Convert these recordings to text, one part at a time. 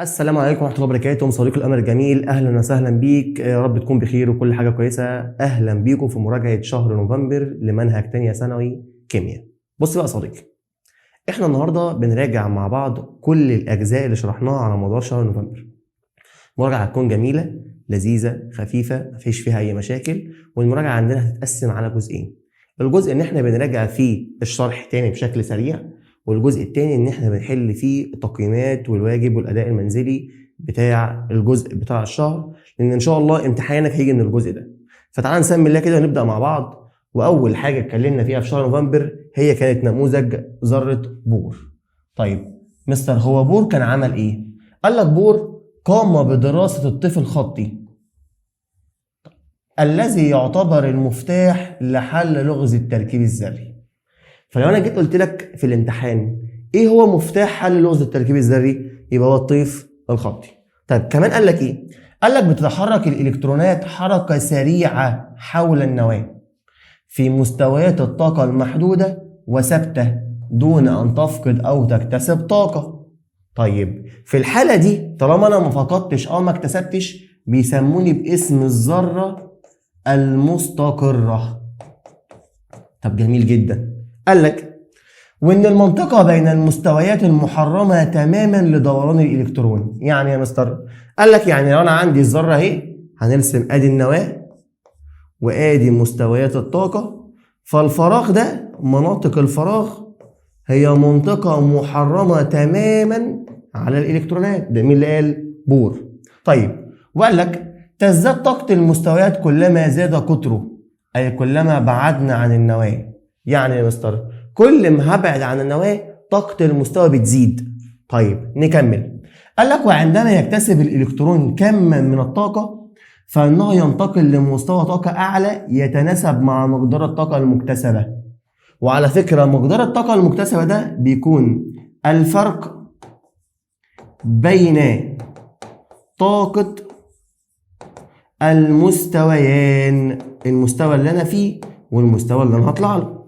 السلام عليكم ورحمة الله وبركاته. صديق الأمر الجميل، أهلا وسهلا بيك، يا رب تكون بخير وكل حاجة كويسة. أهلا بيكم في مراجعة شهر نوفمبر لمنهج تانية ثانوي كيمياء. بص بقى يا صديقي، إحنا النهاردة بنراجع مع بعض كل الأجزاء اللي شرحناها على مدار شهر نوفمبر. مراجعة هتكون جميلة لذيذة خفيفة مفيش فيها أي مشاكل، والمراجعة عندنا هتتقسم على جزئين. الجزء إن إحنا بنراجع فيه الشرح تاني بشكل سريع، والجزء التاني ان احنا بنحل فيه التقييمات والواجب والاداء المنزلي بتاع الجزء بتاع الشهر، لان ان شاء الله امتحانك هيجي من الجزء ده. فتعال نسمي الله كده ونبدا مع بعض. واول حاجه اتكلمنا فيها في شهر نوفمبر هي كانت نموذج ذره بور. طيب مستر، هو بور كان عمل ايه؟ قال لك بور قام بدراسه الطيف الخطي الذي يعتبر المفتاح لحل لغز التركيب الذري. فلو انا جيت قلت لك في الامتحان ايه هو مفتاح حل لغز التركيب الذري، يبقى هو الطيف الخطي. طيب كمان قال لك ايه؟ قال لك بتتحرك الالكترونات حركه سريعه حول النواه في مستويات الطاقه المحدوده وثابته دون ان تفقد او تكتسب طاقه. طيب في الحاله دي طالما انا ما فقدتش او ما اكتسبتش بيسموني باسم الذره المستقره. طب جميل جدا. قال لك وان المنطقه بين المستويات المحرمه تماما لدوران الالكترون. يعني يا مستر، قال لك يعني لو انا عندي الذره اهي، هنرسم ادي النواه وادي مستويات الطاقه، فالفراغ ده مناطق الفراغ هي منطقه محرمه تماما على الالكترونات. ده مين اللي قال؟ بور. طيب وقال لك تزداد طاقه المستويات كلما زاد قطره، اي كلما بعدنا عن النواه. يعني يا مستر كل ما هبعد عن النواه طاقة المستوى بتزيد. طيب نكمل. قال لك وعندما يكتسب الإلكترون كما من الطاقة فإنه ينتقل لمستوى طاقة أعلى يتناسب مع مقدار الطاقة المكتسبة. وعلى فكرة مقدار الطاقة المكتسبة ده بيكون الفرق بين طاقة المستويان، المستوى اللي أنا فيه والمستوى اللي أنا هطلع له.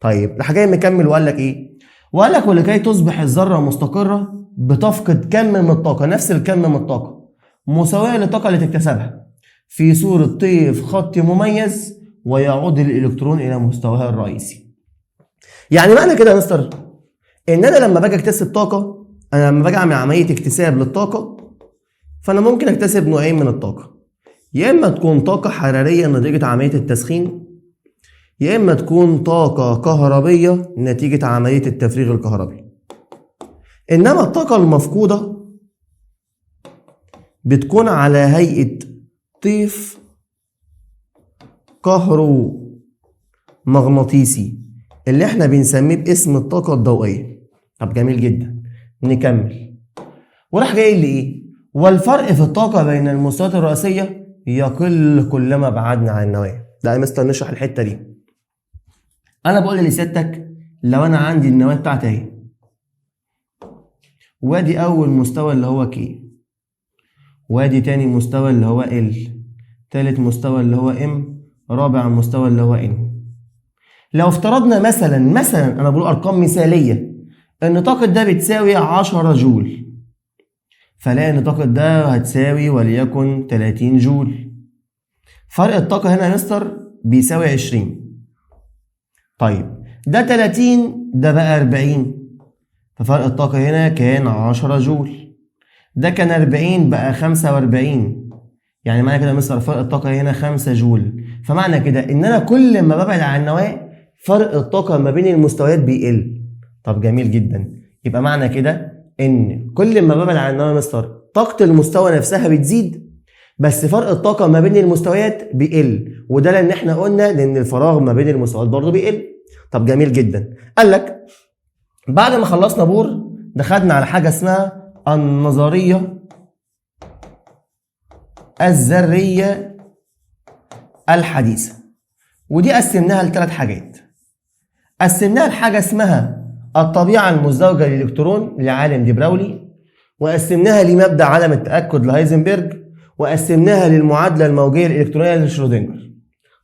طيب راح جاي مكمل وقال لك ايه؟ وقال لك ولكي تصبح الذره مستقره بتفقد كم من الطاقه، نفس الكم من الطاقه مساويه للطاقه اللي تكتسبها في صوره طيف خطي مميز ويعود الالكترون الى مستواه الرئيسي. يعني معنى كده يا مستر ان انا لما باجي اكتسب طاقه، انا لما باجي اعمل عمليه اكتساب للطاقه فانا ممكن اكتسب نوعين من الطاقه، يا اما تكون طاقه حراريه نتيجه عمليه التسخين، يا إما تكون طاقة كهربية نتيجة عملية التفريغ الكهربي. إنما الطاقة المفقودة بتكون على هيئة طيف كهرومغناطيسي اللي احنا بنسميه باسم الطاقة الضوئية. طب جميل جدا، نكمل. وراح جاي لي ايه؟ والفرق في الطاقة بين المستويات الرئيسية يقل كلما بعدنا عن النواة. لا يا مستر نشرح الحتة دي. انا بقول لسيادتك لو انا عندي النواه بتاعتي اهي، وادي اول مستوى اللي هو كي، وادي تاني مستوى اللي هو ال، تالت مستوى اللي هو ام، رابع مستوى اللي هو ان. لو افترضنا مثلا انا بقول ارقام مثاليه ان طاقه ده بتساوي 10 جول، فلاقي ان طاقه ده هتساوي وليكن 30 جول. فرق الطاقه هنا يا مستر بيساوي 20. طيب ده 30 ده بقى 40، ففرق الطاقة هنا كان 10 جول. ده كان 40 بقى 45، يعني معنى كده مستر فرق الطاقة هنا 5 جول. فمعنى كده ان انا كل ما ببعد عن النواة فرق الطاقة ما بين المستويات بيقل. طب جميل جدا، يبقى معنى كده ان كل ما ببعد عن النواة مستر طاقة المستوى نفسها بتزيد، بس فرق الطاقة ما بين المستويات بيقل. وده لان احنا قلنا لان الفراغ ما بين المستويات برضه بيقل. طب جميل جدا. قال لك بعد ما خلصنا بور دخلنا على حاجة اسمها النظرية الذرية الحديثة، ودي قسمناها لثلاث حاجات. قسمناها لحاجة اسمها الطبيعة المزدوجة للإلكترون لعالم دي براولي، وقسمناها لمبدأ عدم التأكد لهايزنبرج، وقسمناها للمعادلة الموجية الإلكترونية لشرودنجر.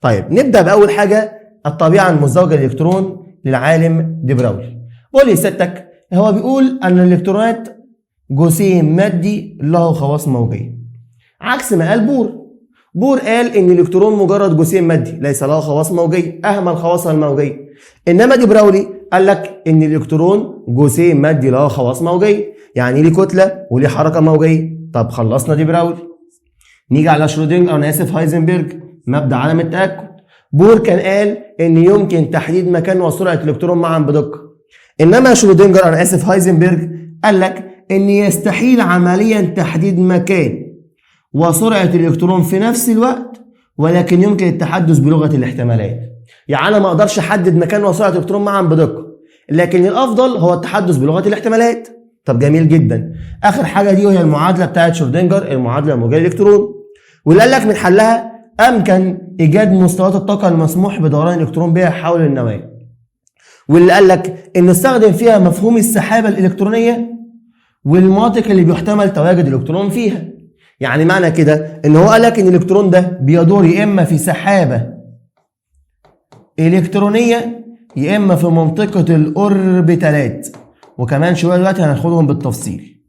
طيب نبدأ بأول حاجة الطبيعة المزدوجة للإلكترون للعالم دي براولي. قول لي سيادتك، هو بيقول أن الإلكترونات جسيم مادي له خواص موجية، عكس ما قال بور. بور قال ان الالكترون مجرد جسيم مادي ليس له خواص موجية، اهمل خواصها الموجية. انما دي براولي قال لك ان الالكترون جسيم مادي له خواص موجية، يعني ليه كتلة وليه حركة موجية. طب خلصنا دي براولي، نيجي على شرودنجر، انا اسف هايزنبرج، مبدأ عدم التأكد. بور كان قال ان يمكن تحديد مكان وسرعة الالكترون معا بدقة، انما شرودنجر انا اسف هايزنبرج قال لك ان يستحيل عمليا تحديد مكان وسرعة الالكترون في نفس الوقت، ولكن يمكن التحدث بلغة الاحتمالات. يعني انا ما اقدرش احدد مكان وسرعة الالكترون معا بدقة، لكن الافضل هو التحدث بلغة الاحتمالات. طب جميل جدا. اخر حاجة دي وهي المعادلة بتاعت شرودنجر، المعادلة الموجية للالكترون، واللي قال لك من حلها امكن ايجاد مستويات الطاقة المسموح بدوران الالكترون بها حول النواة، واللي قال لك ان نستخدم فيها مفهوم السحابة الالكترونية والمناطق اللي بيحتمل تواجد الالكترون فيها. يعني معنى كده ان هو قال لك ان الالكترون ده بيدور يا اما في سحابة الكترونية يا اما في منطقة الاوربيتالات، وكمان شوية دلوقتي هناخدهم بالتفصيل.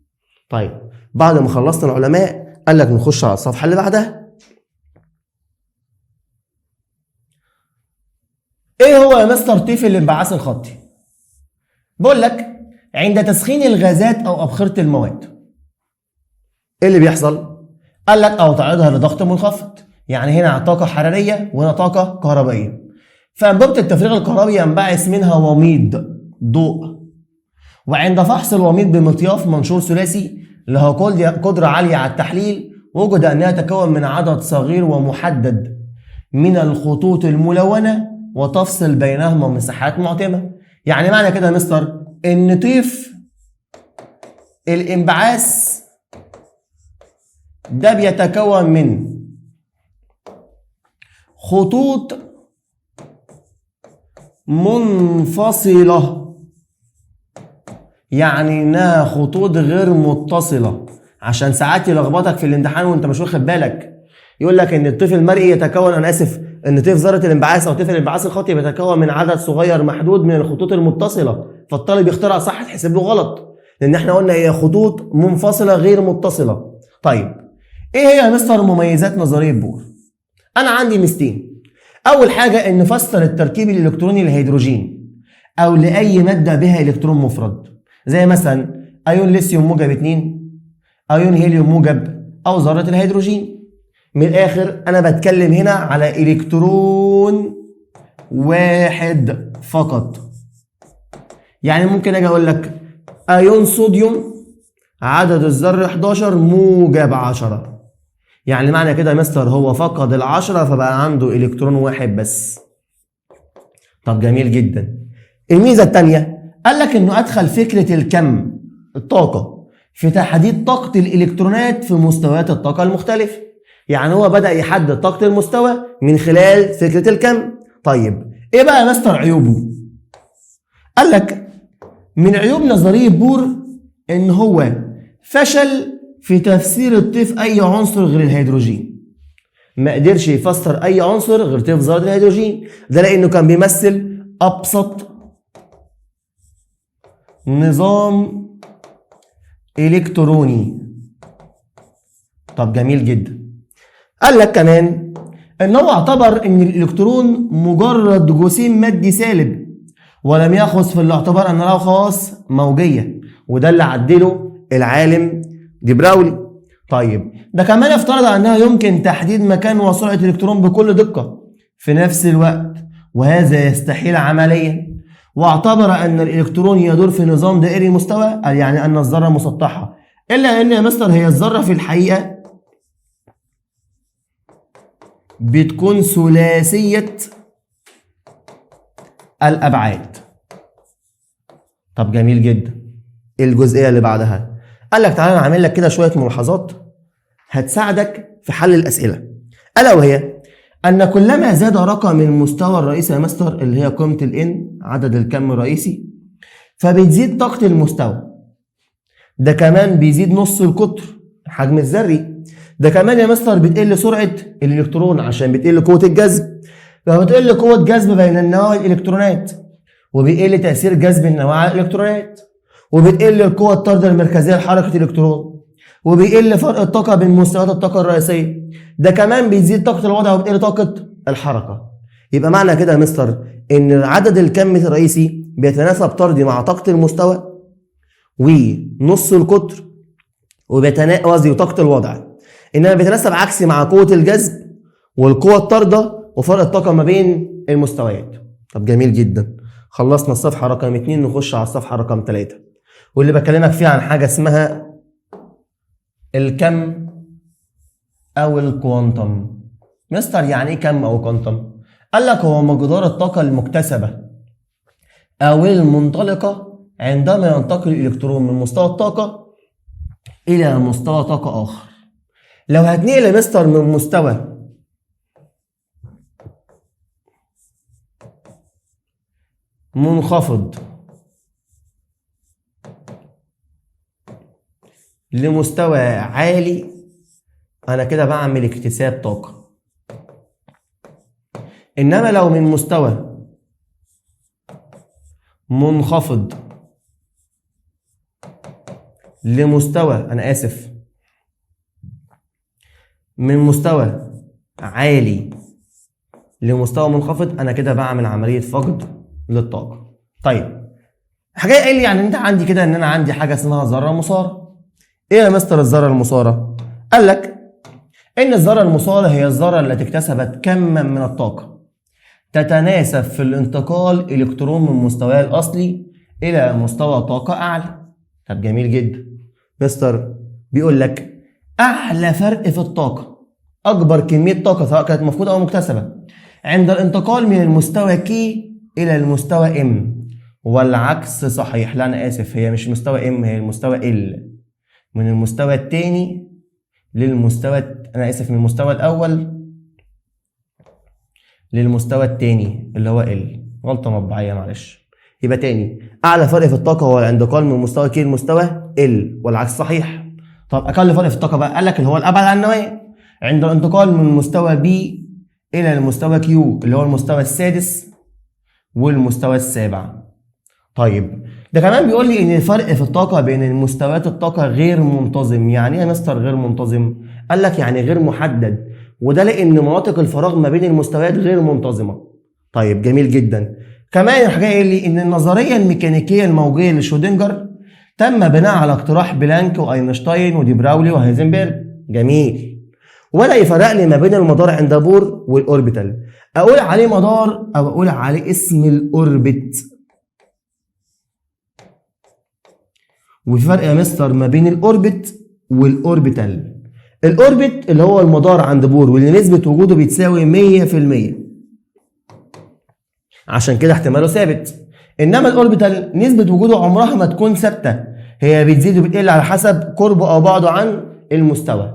طيب بعد ما خلصنا العلماء قال لك نخش على الصفحة اللي بعدها. ايه هو يا مستر طيف الانبعاث الخطي؟ بقول لك عند تسخين الغازات او ابخرة المواد ايه اللي بيحصل؟ قال لك او تعرضها لضغط منخفض، يعني هنا طاقة حرارية وهنا طاقة كهربائية. فأنبوبة التفريغ الكهربي ينبعث منها وميض ضوء، وعند فحص الوميض بمطياف منشور ثلاثي له قدرة عالية على التحليل، وجد أنها تتكون من عدد صغير ومحدد من الخطوط الملونة وتفصل بينهما مساحات معتمة. يعني معنى كده يا مستر إن طيف الانبعاث ده بيتكون من خطوط منفصلة، يعني انها خطوط غير متصلة، عشان ساعات يلخبطك في الامتحان وانت مش واخد بالك. يقول لك ان الطيف المرئي يتكون، انا اسف، ان طيف ذرة الانبعاث او طيف الانبعاث الخطي بيتكون من عدد صغير محدود من الخطوط المتصلة، فالطالب يخترع صح تحسب له غلط، لان احنا قلنا هي خطوط منفصلة غير متصلة. طيب ايه هي يا مستر مميزات نظرية بور؟ انا عندي ميزتين. اول حاجة ان فسر التركيب الالكتروني للهيدروجين او لاي مادة بها الكترون مفرد، زي مثلا ايون ليثيوم موجب 2، ايون هيليوم موجب، او ذرة الهيدروجين. من الاخر انا بتكلم هنا على الكترون واحد فقط. يعني ممكن اجي اقول لك ايون صوديوم عدد الذر 11 موجب 10، يعني معنى كده يا مستر هو فقد ال10 فبقى عنده الكترون واحد بس. طب جميل جدا. الميزه الثانيه قال لك انه ادخل فكره الكم الطاقه في تحديد طاقه الالكترونات في مستويات الطاقه المختلفه، يعني هو بدا يحدد طاقه المستوى من خلال فكره الكم. طيب ايه بقى يا مستر عيوبه؟ قال لك من عيوب نظريه بور ان هو فشل في تفسير الطيف اي عنصر غير الهيدروجين، ما قدرش يفسر اي عنصر غير طيف ذرة الهيدروجين، ده لانه كان بيمثل ابسط نظام الكتروني. طب جميل جدا. قال لك كمان ان هو اعتبر ان الالكترون مجرد جسيم مادي سالب، ولم ياخذ في الاعتبار ان له خواص موجيه، وده اللي عدله العالم دي براولي. طيب ده كمان افترض انها يمكن تحديد مكان وسرعه الالكترون بكل دقه في نفس الوقت، وهذا يستحيل عمليا. واعتبر ان الالكترون يدور في نظام دائري مستوى، يعني ان الذره مسطحه، الا ان يا مستر هي الذره في الحقيقه بتكون ثلاثيه الابعاد. طب جميل جدا. الجزئيه اللي بعدها قال لك تعالى نعمل لك كده شويه ملاحظات هتساعدك في حل الاسئله، الا وهي ان كلما زاد رقم المستوى الرئيسي يا مستر اللي هي قيمه الان عدد الكم الرئيسي، فبتزيد طاقه المستوى. ده كمان بيزيد نص القطر الحجم الذري. ده كمان يا مستر بتقل سرعه الالكترون عشان بتقل قوه الجذب، فبتقل قوه جذب بين النواة والالكترونات، وبيقل تاثير جذب النواة على الالكترونات. وبتقل القوة الطاردة المركزية لحركة الإلكترون، وبيقل فرق الطاقة بين مستويات الطاقة الرئيسية، ده كمان بيزيد طاقة الوضع وبتقل طاقة الحركة. يبقى معنى كده يا مستر إن العدد الكمي الرئيسي بيتناسب طردي مع طاقة المستوى ونص القطر قصدي وطاقة الوضع، إنما بيتناسب عكسي مع قوة الجذب والقوة الطاردة وفرق الطاقة ما بين المستويات. طب جميل جدا، خلصنا الصفحة رقم 2، نخش على الصفحة رقم 3 واللي بكلمك فيها عن حاجة اسمها الكم أو الكوانتم. مستر يعني إيه كم أو كوانتم؟ قال لك هو مقدار الطاقة المكتسبة أو المنطلقة عندما ينتقل الإلكترون من مستوى الطاقة إلى مستوى طاقة آخر. لو هتنقل يا مستر من مستوى منخفض لمستوى عالي، أنا كده بعمل اكتساب طاقة. إنما لو من مستوى منخفض لمستوى من مستوى عالي لمستوى منخفض، أنا كده بعمل عملية فقد للطاقة. طيب حاجة قال لي يعني أنت عندي كده إن أنا عندي حاجة اسمها ذرة مصارة. إيه يا مستر الذرة المصارة؟ قال لك إن الذرة المصارة هي الذرة التي اكتسبت كما من الطاقة تتناسب في الانتقال إلكترون من مستواه الأصلي إلى مستوى طاقة أعلى. طب جميل جدا، مستر بيقول لك أعلى فرق في الطاقة، أكبر كمية طاقة سواء كانت مفقودة أو مكتسبة عند الانتقال من المستوى كي إلى المستوى إم، والعكس صحيح. لا أنا آسف، هي مش مستوى إم، هي المستوى إل، من المستوى الثاني للمستوى من المستوى الأول للمستوى الثاني اللي هو ال، غلطة مطبعية معلش. يبقى تاني، أعلى فرق في الطاقة هو الانتقال من مستوى كي لمستوى ال، والعكس صحيح. طب أقل فرق في الطاقة بقى، قال لك اللي هو الأبعد عن النواة عند الانتقال من المستوى بي إلى المستوى كيو اللي هو المستوى السادس والمستوى السابع. طيب ده كمان بيقول لي إن الفرق في الطاقة بين المستويات الطاقة غير منتظم. يعني إيه يا مستر غير منتظم؟ قال لك يعني غير محدد، وده لأن مناطق الفراغ ما بين المستويات غير منتظمة. طيب جميل جدا، كمان الحاجة قال لي إن النظرية الميكانيكية الموجية لشرودنجر تم بناء على اقتراح بلانك وأينشتاين ودي براولي وهايزنبرج. جميل، ولا يفرق لي ما بين المدار عند بور والأوربيتال، أقول عليه مدار أو أقول عليه اسم الأوربت. وفي فرق يا مستر ما بين الأوربت والأوربيتال. الأوربت اللي هو المدار عند بور واللي نسبة وجوده بتساوي 100%، عشان كده احتماله ثابت. انما الاوربيتال نسبة وجوده عمرها ما تكون ثابتة، هي بتزيد وبتقل على حسب قربه او بعده عن المستوى.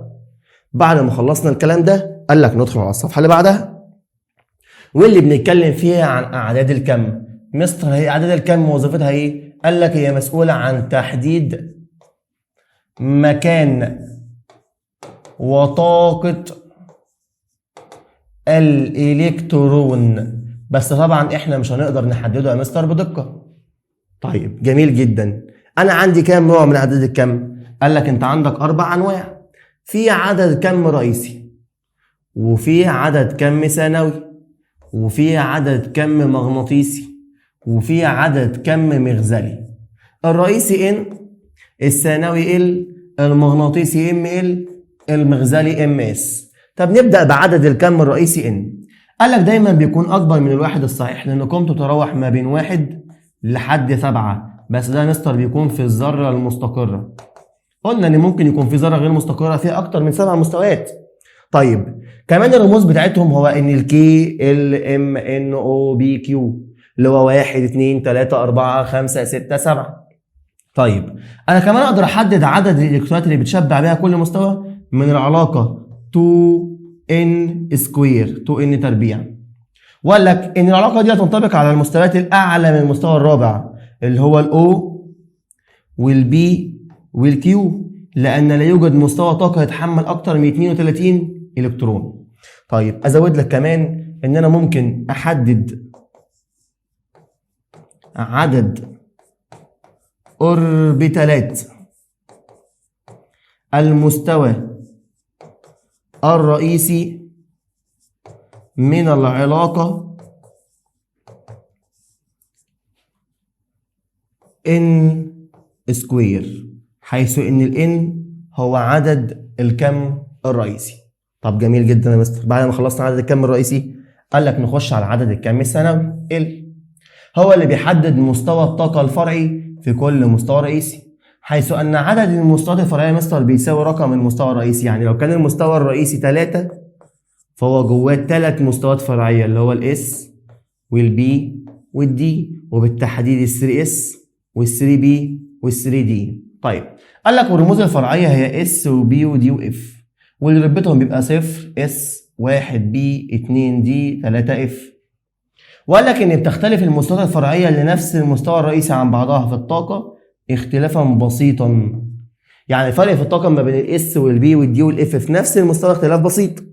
بعد ما خلصنا الكلام ده قال لك ندخل على الصفحة اللي بعدها واللي بنتكلم فيها عن اعداد الكم. مستر هي اعداد الكم وظيفتها ايه؟ قال لك هي مسؤولة عن تحديد مكان وطاقة الالكترون، بس طبعا احنا مش هنقدر نحدده يا مستر بدقة. طيب جميل جدا، انا عندي كام نوع من اعداد الكم؟ قال لك انت عندك 4 انواع، في عدد كم رئيسي وفي عدد كم ثانوي وفي عدد كم مغناطيسي وفي عدد كم مغزلي. الرئيسي ان، الثانوي ال، المغناطيسي ام ال، المغزلي ام اس. طب نبدأ بعدد الكم الرئيسي ان. قال لك دايما بيكون اكبر من الواحد الصحيح لان قيمته تتراوح ما بين 1 لحد 7، بس ده مستر بيكون في الذرة المستقرة. قلنا ان ممكن يكون في ذرة غير مستقرة فيها اكتر من 7 مستويات. طيب كمان الرموز بتاعتهم هو ان الكي ال ام ان او بي كيو اللي هو 1 2 3 4 5 6 7. طيب انا كمان اقدر احدد عدد الالكترونات اللي بتشبع بيها كل مستوى من العلاقة 2n سكوير، 2n تربيع. وقال لك ان العلاقة دي هتنطبق على المستويات الاعلى من المستوى الرابع اللي هو الاو والبي والكيو، لان لا يوجد مستوى طاقة يتحمل اكتر من 32 الكترون. طيب ازود لك كمان ان انا ممكن احدد عدد أوربيتالات المستوى الرئيسي من العلاقة N سكوير، حيث إن ال N هو عدد الكم الرئيسي. طب جميل جدا يا مستر، بعد ما خلصنا عدد الكم الرئيسي قال لك نخش على عدد الكم الثانوي. L هو اللي بيحدد مستوى الطاقة الفرعي في كل مستوى رئيسي، حيث أن عدد المستويات الفرعية يا مستر بيساوي رقم المستوى الرئيسي. يعني لو كان المستوى الرئيسي 3 فهو جواه 3 مستويات فرعية اللي هو الاس والبي والدي، وبالتحديد ال3S وال3B وال3D. طيب قال لك والرموز الفرعية هي اس وبي ودي واف، واللي رتبتهم بيبقى 0 اس 1 بي 2 دي 3 اف. وقال لك ان بتختلف المستويات الفرعية لنفس المستوى الرئيسي عن بعضها في الطاقة اختلافا بسيطا. يعني الفرق في الطاقة ما بين الاس والبي والدي والاف في نفس المستوى اختلاف بسيط،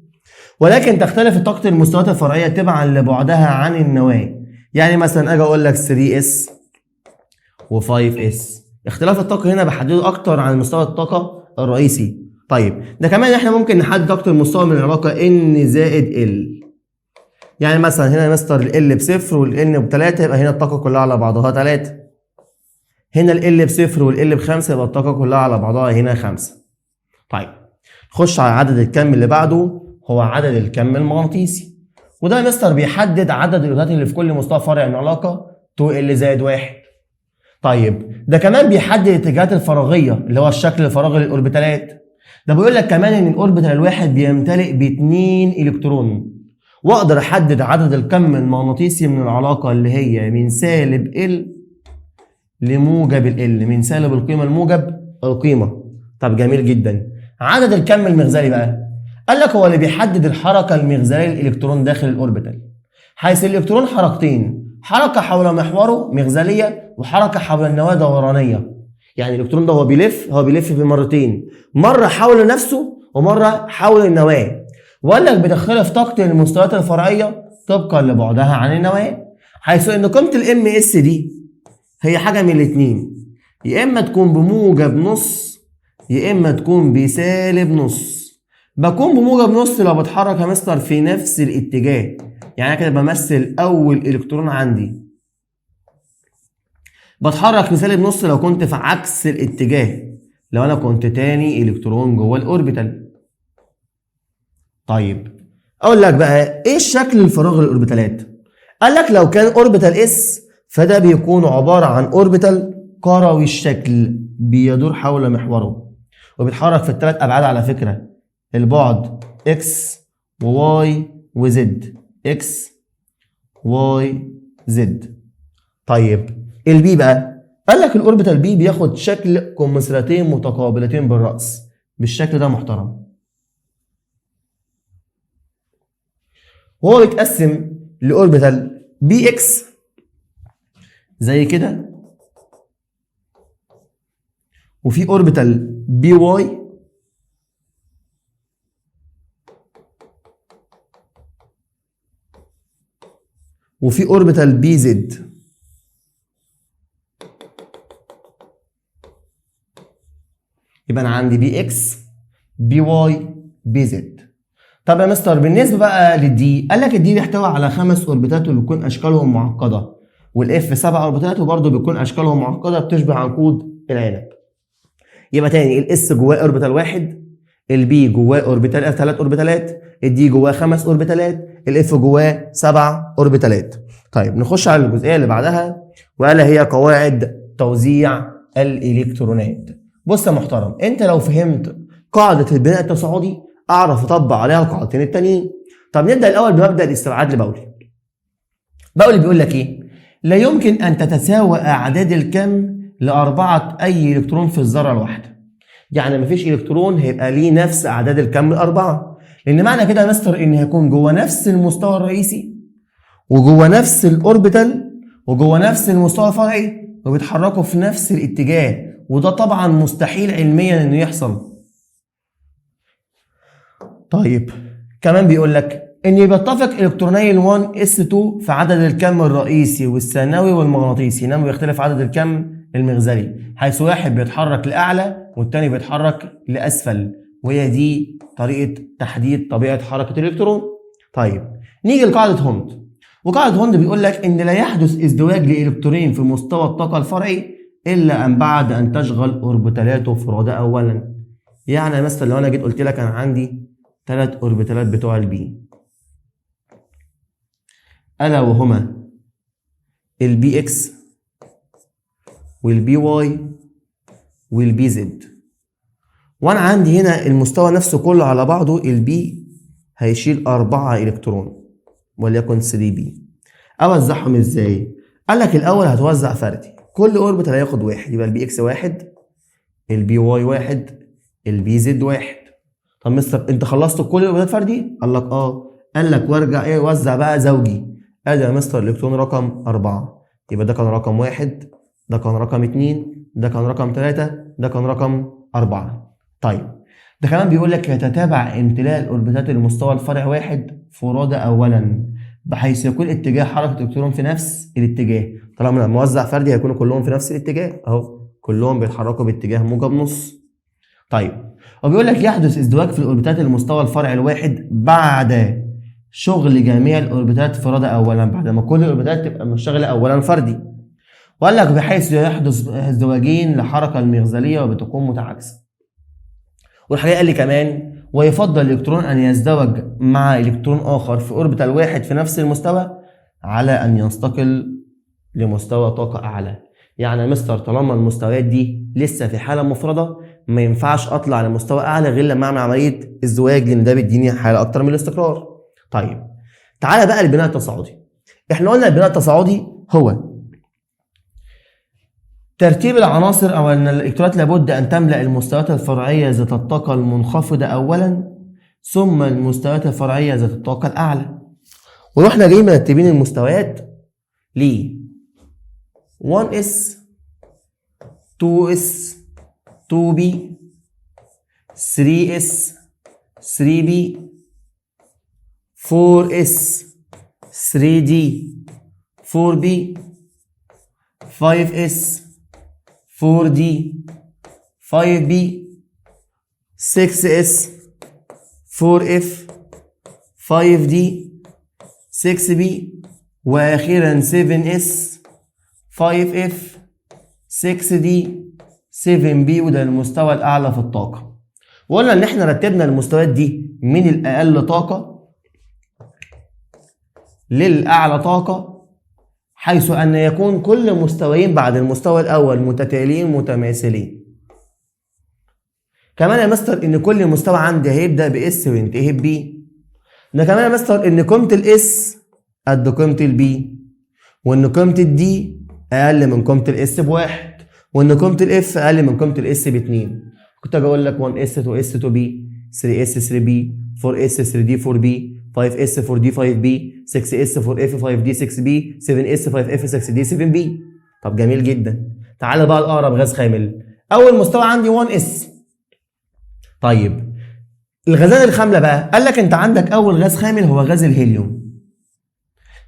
ولكن تختلف طاقة المستويات الفرعية تبعا لبعدها عن النواة. يعني مثلا اجي اقول لك 3S و5S، اختلاف الطاقة هنا بحدده اكتر عن مستوى الطاقة الرئيسي. طيب ده كمان احنا ممكن نحدد اكتر مستوى من العلاقة N زائد L. يعني مثلا هنا مستر ال ب0 والN ب3 يبقى هنا الطاقة كلها على بعضها 3. هنا ال ب0 والL ب5 يبقى الطاقة كلها على بعضها هنا 5. طيب نخش على عدد الكم اللي بعده، هو عدد الكم المغناطيسي، وده مستر بيحدد عدد الإيرادات اللي في كل مستوى فرعي من العلاقة 2L زائد 1. طيب ده كمان بيحدد الاتجاهات الفراغية اللي هو الشكل الفراغي للأوربيتالات. ده بيقول لك كمان إن الأوربيتال الواحد بيمتلئ ب2 إلكترون، واقدر احدد عدد الكم المغناطيسي من العلاقه اللي هي من سالب ال لموجب ال، من سالب القيمه لموجب القيمه. طب جميل جدا. عدد الكم المغزلي بقى قال لك هو اللي بيحدد الحركه المغزليه للالكترون داخل الاوربيتال، حيث الالكترون حركتين، حركه حول محوره مغزليه وحركه حول النواه دورانيه. يعني الالكترون ده هو بيلف بمرتين، مره حول نفسه ومره حول النواه. وقال لك بتختلف طاقة المستويات الفرعية طبقا لبعدها عن النواة، حيث ان قيمة الام اس دي هي حاجة من الاتنين، يا اما تكون بموجب نص يا اما تكون بسالب نص. بكون بموجب نص لو بتحرك يا مستر في نفس الاتجاه، يعني انا كده بمثل اول الكترون عندي. بتحرك بسالب نص لو كنت في عكس الاتجاه، لو انا كنت تاني الكترون جوه الاوربيتال. طيب اقول لك بقى ايه الشكل الفراغي للاوربيتالات؟ قال لك لو كان اوربيتال اس فده بيكون عباره عن اوربيتال كروي الشكل بيدور حول محوره، وبيتحرك في الثلاث ابعاد على فكره، البعد اكس وواي وزد، اكس واي زد. طيب البي بقى قال لك الاوربيتال بي بياخد شكل كمثرتين متقابلتين بالراس بالشكل ده محترم، وهو بيتقسم لاوربيتال بي اكس زي كده، وفي اوربيتال بي واي، وفي اوربيتال بي زد. يبقى انا عندي بي اكس بي واي بي زد. طب يا مستر بالنسبه بقى للدي، قال لك الدي بيحتوي على 5 اوربيتات وبيكون اشكالهم معقده، والاف 7 اوربيتات وبرده بيكون اشكالهم معقده بتشبه عنقود العنب. يبقى تاني الاس جواه اوربيتال واحد، البي جواه اوربيتال 3 اوربيتالات، الدي جواه 5 اوربيتالات، الاف جواه 7 اوربيتالات. طيب نخش على الجزئيه اللي بعدها، وقال هي قواعد توزيع الالكترونات. بص يا محترم، انت لو فهمت قاعده البناء التصاعدي اعرف اطبق عليها القاعدتين التانيين. طب نبدا الاول بمبدا الاستبعاد لباولي. باولي بيقول لك ايه؟ لا يمكن ان تتساوى اعداد الكم لاربعه اي الكترون في الذره الواحده. يعني مفيش الكترون هيبقى ليه نفس اعداد الكم الاربعه، لان معنى كده يا مستر ان هيكون جوه نفس المستوى الرئيسي وجوه نفس الاوربيتال وجوه نفس المستوى الفرعي وبيتحركوا في نفس الاتجاه، وده طبعا مستحيل علميا انه يحصل. طيب كمان بيقول لك ان بيتفق الكتروني ال1 اس2 في عدد الكم الرئيسي والثانوي والمغناطيسي، انما بيختلف عدد الكم المغزلي، حيث واحد بيتحرك لاعلى والتاني بيتحرك لاسفل، وهي دي طريقه تحديد طبيعه حركه الالكترون. طيب نيجي لقاعده هوند، وقاعده هوند بيقول لك ان لا يحدث ازدواج لالكترونين في مستوى الطاقه الفرعي الا ان بعد ان تشغل اوربيتالاته فرادى اولا. يعني مثلا لو انا جيت قلت لك انا عندي 3 اوربيتالات بتوع البي، الا وهما البي اكس والبي واي والبي زد، وانا عندي هنا المستوى نفسه كله على بعضه البي هيشيل 4 الكترون وليكن 3 بي. اوزعهم ازاي؟ قال لك الاول هتوزع فردي، كل اوربيتال هياخد واحد، يبقى البي اكس واحد، البي واي واحد، البي زد واحد. طب مستر انت خلصت كل الاوربيتالات فردي؟ قال لك اه. قال لك وارجع ايه وزع بقى زوجي. ادي يا مستر الالكترون رقم 4، يبقى ده كان رقم 1، ده كان رقم 2، ده كان رقم 3، ده كان رقم 4. طيب ده كمان بيقول لك يتتابع امتلاء الاوربيتات المستوى الفرع واحد فرادى اولا، بحيث يكون اتجاه حركه الالكترون في نفس الاتجاه. طالما لما اوزع فردي هيكونوا كلهم في نفس الاتجاه اهو، كلهم بيتحركوا باتجاه موجب نص. طيب وبيقول لك يحدث ازدواج في الاوربيتات المستوى الفرع الواحد بعد شغل جميع الاوربيتات فرادى اولا، بعد ما كل الاوربيتات تبقى مشتغله اولا فردي. وقال لك بحيث يحدث ازدواجين لحركه المغزليه وبتكون متعاكسه. والحقيقه قال لي كمان ويفضل الالكترون ان يزدوج مع الكترون اخر في اوربيتال واحد في نفس المستوى على ان ينتقل لمستوى طاقه اعلى. يعني يا مستر طالما المستويات دي لسه في حاله مفرده ما ينفعش اطلع لمستوى اعلى غير لما اعمل عمليه ازدواج، لان ده بيديني حاله اكتر من الاستقرار. طيب تعالى بقى للبناء التصاعدي. احنا قلنا البناء التصاعدي هو ترتيب العناصر، او ان الالكترونات لابد ان تملا المستويات الفرعيه ذات الطاقه المنخفضه اولا ثم المستويات الفرعيه ذات الطاقه الاعلى. ورحنا جايين مرتبين المستويات ل 1s 2s 2b 3s 3b 4s 3d 4b 5s 4d 5b 6s 4f 5d 6b واخيرا 7s 5f 6d 7b، وده المستوى الاعلى في الطاقه. وقلنا ان احنا رتبنا المستويات دي من الاقل طاقه للاعلى طاقه، حيث ان يكون كل مستويين بعد المستوى الاول متتاليين متماثلين. كمان يا مستر ان كل مستوى عندي هيبدا باس وينتهي ببي. ده كمان يا مستر ان قيمه الاس قد قيمه البي، وان قيمه الدي اقل من قيمه الاس بواحد، وان قيمه الاف اقل من قيمه الاس باتنين. كنت اجي اقول لك 1s 2s 2b 3s 3b 4s 3d 4b 5s 4d 5b 6s 4f 5d 6b 7s 5f 6d 7b. طب جميل جدا. تعالى بقى الاقرب غاز خامل. اول مستوى عندي 1s. طيب الغازات الخامله بقى قال لك انت عندك اول غاز خامل هو غاز الهيليوم،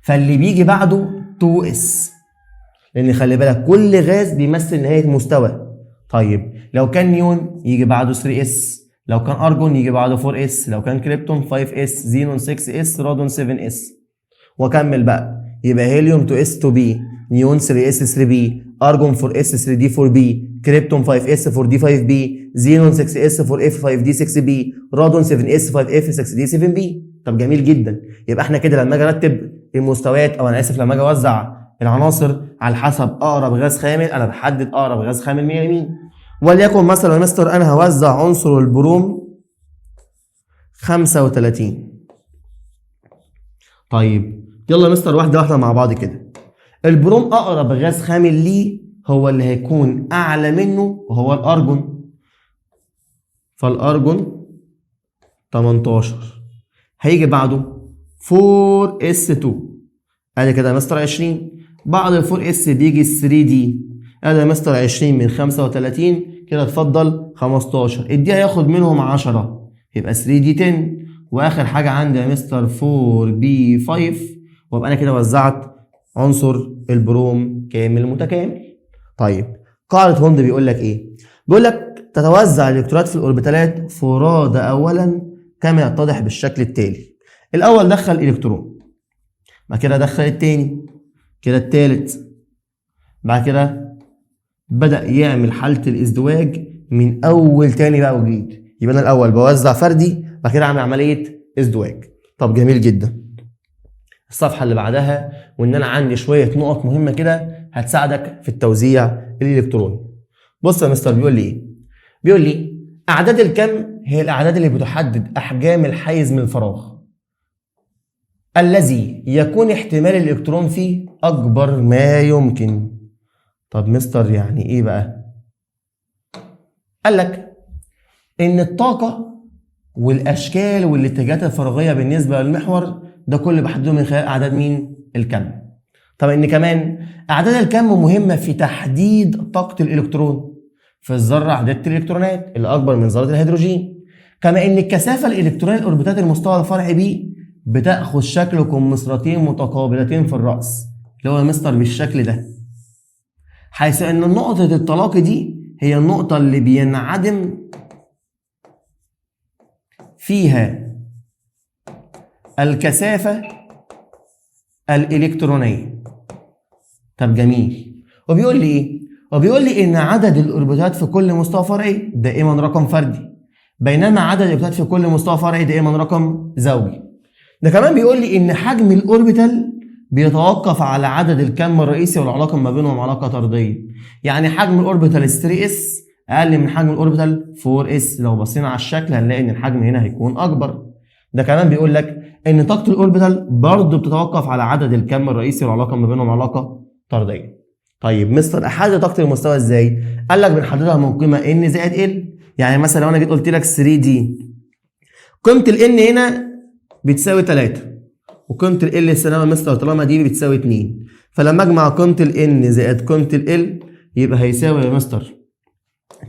فاللي بيجي بعده 2s، لان خلي بالك كل غاز بيمثل نهايه مستوى. طيب لو كان نيون يجي بعده 3s، لو كان ارجون يجي بعده 4s، لو كان كريبتون 5s، زينون 6s، رادون 7s. واكمل بقى يبقى هيليوم 2s 2b، نيون 3s 3b، ارجون 4s 3d 4b، كريبتون 5s 4d 5b، زينون 6s 4f 5d 6b، رادون 7s 5f 6d 7b. طب جميل جدا. يبقى احنا كده لما اجي ارتب المستويات، او انا اسف لما اجي اوزع العناصر على حسب اقرب غاز خامل، انا بحدد اقرب غاز خامل من اليمين. وليكن مثلا يا مستر انا هوزع عنصر البروم 35. طيب يلا يا مستر واحده واحده مع بعض كده. البروم اقرب غاز خامل ليه هو اللي هيكون اعلى منه وهو الارجون، فالارجون 18 هيجي بعده 4s2، ادي كده يا مستر 20. بعد ال 4s بيجي ال 3d، ادي يا مستر 20 من 35 كده اتفضل 15. الدي هياخد منهم 10 يبقى 3d 10. واخر حاجه عندي يا مستر 4b5، وابقى انا كده وزعت عنصر البروم كامل متكامل. طيب قاعده هوند بيقول لك ايه؟ بيقول لك تتوزع الالكترونات في الاوربيتالات فرادى اولا كما يتضح بالشكل التالي. الاول دخل الكترون، بعد كده دخل التاني، كده التالت، بعد كده بدأ يعمل حالة الازدواج من اول تاني بقى وجديد. يبقى انا الاول بوزع فردي، بعد كده اعمل عملية ازدواج. طب جميل جدا. الصفحة اللي بعدها، وان انا عندي شوية نقط مهمة كده هتساعدك في التوزيع الالكتروني. بص يا مستر بيقول لي ايه؟ بيقول لي اعداد الكم هي الاعداد اللي بتحدد احجام الحيز من الفراغ الذي يكون احتمال الالكترون فيه اكبر ما يمكن. طب مستر يعني ايه بقى؟ قال لك ان الطاقة والاشكال والاتجاهات الفراغية بالنسبة للمحور ده كله بحدده من خلال اعداد مين؟ الكم. طب ان كمان اعداد الكم مهمة في تحديد طاقة الالكترون. في الذرة عدد الالكترونات اللي اكبر من ذرة الهيدروجين. كما ان الكثافة الالكترونية الاوربيتات المستوى الفرعي بي بتاخذ شكل كمثرتين متقابلتين في الراس، اللي هو مستر بالشكل ده، حيث ان نقطة التلاقي دي هي النقطة اللي بينعدم فيها الكثافة الالكترونية. طب جميل. وبيقول لي ايه؟ وبيقول لي ان عدد الاوربيتات في كل مستوى فرعي دائما رقم فردي، بينما عدد الاوربيتات في كل مستوى فرعي دائما رقم زوجي. ده كمان بيقول لي ان حجم الاوربيتال بيتوقف على عدد الكم الرئيسي والعلاقه ما بينهم علاقه طرديه. يعني حجم الاوربيتال 3s اقل من حجم الاوربيتال 4s. لو بصينا على الشكل هنلاقي ان الحجم هنا هيكون اكبر. ده كمان بيقول لك ان طاقه الاوربيتال برضه بتتوقف على عدد الكم الرئيسي والعلاقه ما بينهم علاقه طرديه. طيب مستر احدد طاقه المستوى ازاي؟ قال لك بنحددها من قيمه n زائد l. يعني مثلا لو انا جيت قلت لك 3d، قيمه ال n هنا بتساوي 3، وقيمة ال L السلامة مستر طالما دي بتساوي 2، فلما اجمع قيمة ال N زائد قيمة ال L يبقى هيساوي يا مستر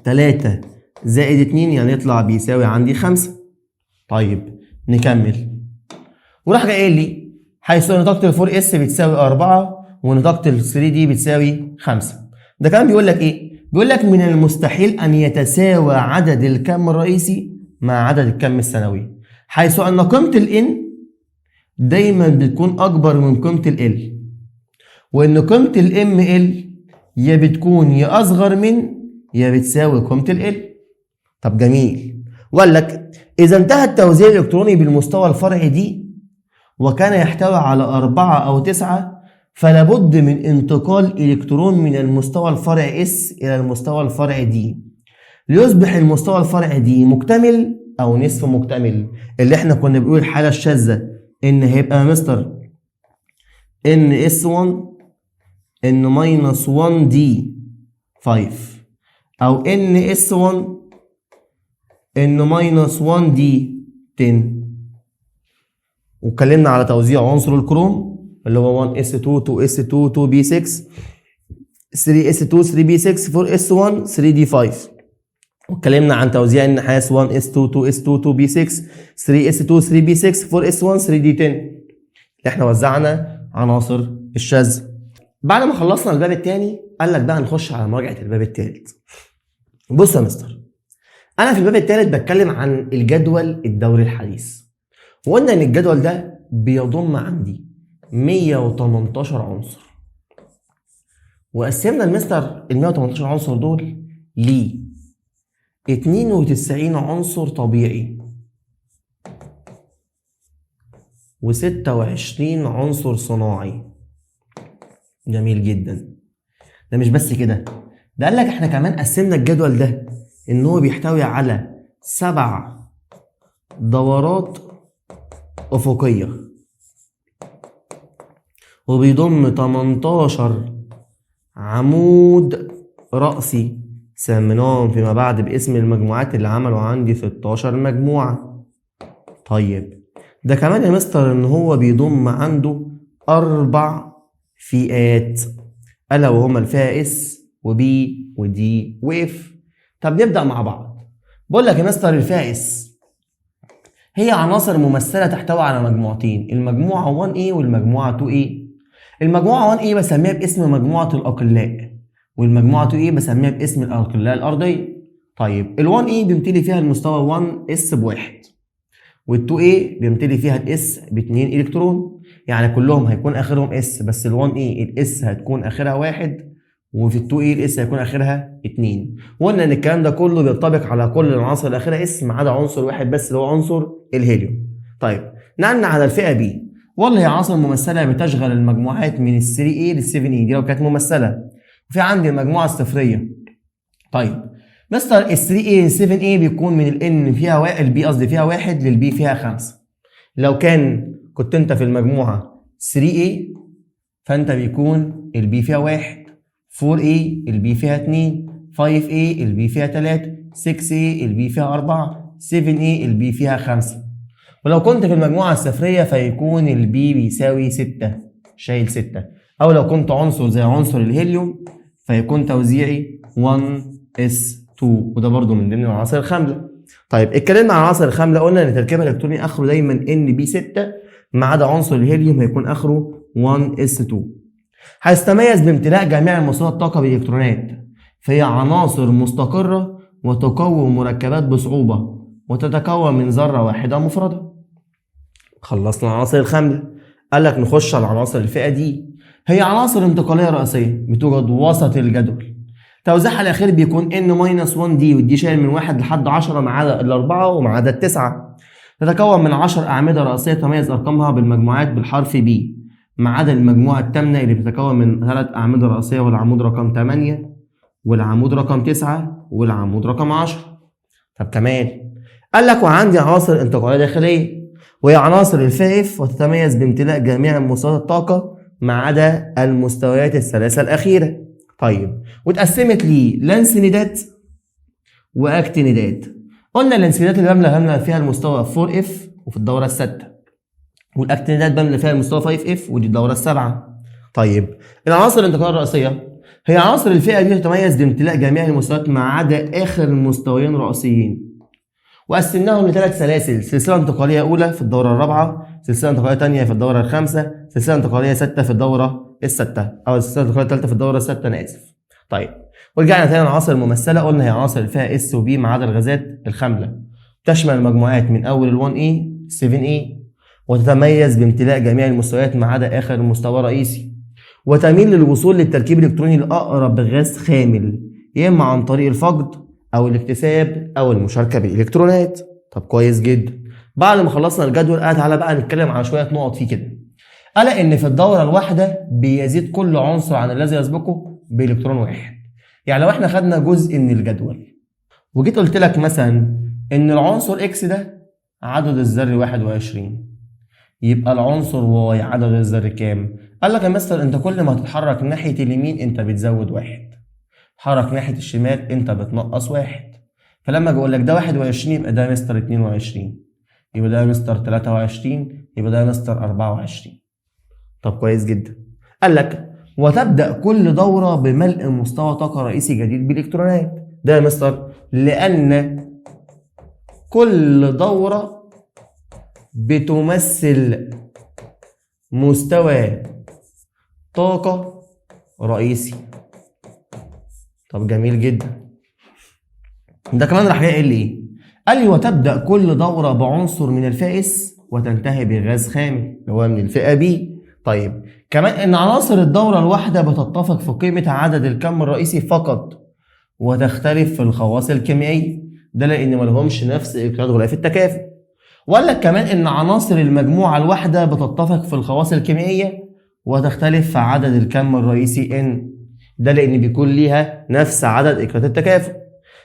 3 زائد 2، يعني يطلع بيساوي عندي 5. طيب نكمل. وراح جاي قايل لي حيث ان طاقة ال 4S بتساوي 4 وان طاقة ال 3D بتساوي 5. ده كمان بيقول لك ايه؟ بيقول لك من المستحيل ان يتساوى عدد الكم الرئيسي مع عدد الكم الثانوي، حيث ان قيمة ال N دايما بتكون اكبر من قيمة ال L، وان قيمة ال ML يا بتكون يا اصغر من يا بتساوي قيمة ال L. طب جميل. وقال لك اذا انتهى التوزيع الالكتروني بالمستوى الفرعي دي وكان يحتوي على 4 أو 9، فلا بد من انتقال الكترون من المستوى الفرعي S الى المستوى الفرعي D ليصبح المستوى الفرعي D مكتمل او نصف مكتمل، اللي احنا كنا بنقول الحالة الشاذة ان هيبقى مستر ان S1 ان ماينس 1 دي 5، او ان S1 ان ماينس 1 دي 10. واتكلمنا على توزيع عنصر الكروم اللي هو 1s2 2s2 2b6 3s2 3b6 4s1 3d5. واتكلمنا عن توزيع النحاس 1s2 2s2 2b6 3s2 3b6 4s1 3d10 اللي احنا وزعنا عناصر الشاذة. بعد ما خلصنا الباب الثاني قال لك بقى نخش على مراجعة الباب الثالث. بص يا مستر، انا في الباب الثالث بتكلم عن الجدول الدوري الحديث، وقلنا ان الجدول ده بيضم عندي 118 عنصر، وقسمنا المستر ال 118 عنصر دول ل 92 عنصر طبيعي و26 عنصر صناعي. جميل جدا. ده مش بس كده، ده قال لك احنا كمان قسمنا الجدول ده ان هو بيحتوي على 7 دورات افقيه، وبيضم 18 عمود رأسي سميناهم فيما بعد باسم المجموعات اللي عملوا عندي 16 مجموعة. طيب ده كمان يا مستر ان هو بيضم عنده 4 فئات، الا وهما الفئة S وB وD وF. طب نبدأ مع بعض. بقول لك يا مستر الفئة S هي عناصر ممثلة تحتوي على مجموعتين، المجموعة 1A والمجموعة 2A. المجموعة 1A بسميها باسم مجموعة الأقلاء، والمجموعه 2A بسميها باسم الالقلاء الارضيه. طيب ال 1A بيمتلي فيها المستوى 1s بواحد، وال 2A بيمتلي فيها الاس ب2 الكترون، يعني كلهم هيكون اخرهم اس، بس ال 1A الاس هتكون اخرها واحد، وفي ال 2A الاس هيكون اخرها 2. وقلنا ان الكلام ده كله بينطبق على كل العناصر اللي اخرها اس ما عدا عنصر واحد بس اللي هو عنصر الهيليوم. طيب نقلنا على الفئه B، والله هي عناصر ممثله بتشغل المجموعات من ال 3A لل 7A، دي لو كانت ممثله. وفي عندي المجموعه الصفريه. طيب مستر ال 3A لل 7A بيكون من ال N فيها البي قصدي فيها واحد للبي فيها 5. لو كنت انت في المجموعه 3A فانت بيكون البي فيها واحد، 4A البي فيها 2، 5A البي فيها 3، 6A البي فيها 4، 7A البي فيها 5. ولو كنت في المجموعة الصفرية فيكون البي بيساوي 6 شايل 6. أو لو كنت عنصر زي عنصر الهيليوم فيكون توزيعي 1s2، وده برضو من ضمن العناصر الخاملة. طيب اتكلمنا عن العناصر الخاملة، قلنا ان تركيبها الالكتروني اخره دايما NB6 ما عدا عنصر الهيليوم هيكون اخره 1s2. هيتميز بامتلاء جميع مستويات الطاقة بالإلكترونات، فهي عناصر مستقرة وتكون مركبات بصعوبة وتتكون من ذرة واحدة مفردة. خلصنا العناصر الخاملة. قال لك نخش على عناصر الفئة دي. هي عناصر انتقالية رئيسية بتوجد وسط الجدول. توزيعها الأخير بيكون N-1D، ودي شايل من 1 لحد 10 ما عدا الأربعة وما عدا التسعة. تتكون من 10 أعمدة رئيسية تميز أرقامها بالمجموعات بالحرف B، ما عدا المجموعة الثامنة اللي بتتكون من 3 أعمدة رئيسية، والعمود رقم 8 والعمود رقم 9 والعمود رقم 10. طب كمان قال لك وعندي عناصر انتقالية داخلية، وهي عناصر الفئة F، وتتميز بامتلاء جميع مستويات الطاقة ما عدا المستويات الثلاثة الأخيرة. طيب واتقسمت لي لانسينيدات واكتينيدات. قلنا اللانسينيدات اللي بملى فيها المستوى 4F وفي الدورة السادسة، والاكتينيدات بملى فيها المستوى 5F ودي الدورة السابعة. طيب العناصر الانتقالية الرئيسية هي عناصر الفئة دي تتميز بامتلاء جميع المستويات ما عدا آخر مستويين رئيسيين، وقسمناهم لثلاث سلاسل: سلسلة انتقالية أولى في الدورة الرابعة، سلسلة انتقالية ثانية في الدورة الخامسة، سلسلة انتقالية ستة في الدورة الستة، أو السلسلة الانتقالية الثالثة في الدورة الستة، أنا آسف. طيب ورجعنا تاني للعناصر الممثلة. قلنا هي عناصر الفئة S و B ما عدا الغازات الخاملة، تشمل المجموعات من أول ال 1A 7A، وتتميز بامتلاء جميع المستويات ما عدا آخر مستوى رئيسي، وتميل للوصول للتركيب الإلكتروني الأقرب بغاز خامل، يا إما عن طريق الفقد أو الاكتساب أو المشاركة بالإلكترونات. طب كويس جدا. بعد ما خلصنا الجدول تعالى بقى نتكلم على شوية نقط فيه كده. قال إن في الدورة الواحدة بيزيد كل عنصر عن الذي يسبقه بإلكترون واحد. يعني لو احنا خدنا جزء من الجدول وجيت قلت لك مثلا إن العنصر إكس ده عدد الذري 21، يبقى العنصر واي عدد الذري كام؟ قال لك يا مستر انت كل ما هتتحرك ناحيه اليمين انت بتزود واحد، تتحرك ناحيه الشمال انت بتنقص واحد. فلما اجي اقول لك ده 21 يبقى ده مستر 22، يبقى ده مستر 23، يبقى ده مستر 24. طب كويس جدا. قال لك وتبدا كل دوره بملء مستوى طاقه رئيسي جديد بالالكترونات. ده يا مستر لان كل دوره بتمثل مستوى طاقة رئيسي. طب جميل جدا. ده كمان راح جاي قال لي ايه؟ قال لي وتبدأ كل دورة بعنصر من الفئة S وتنتهي بغاز خامل اللي هو من الفئة B. طيب كمان ان عناصر الدورة الواحدة بتتفق في قيمة عدد الكم الرئيسي فقط، وتختلف في الخواص الكيميائية، ده لان ملهمش نفس إلكترونات غلاف التكافؤ. وقال لك كمان ان عناصر المجموعة الواحدة بتتفق في الخواص الكيميائية وتختلف في عدد الكم الرئيسي N، ده لان بيكون ليها نفس عدد إلكترونات التكافؤ.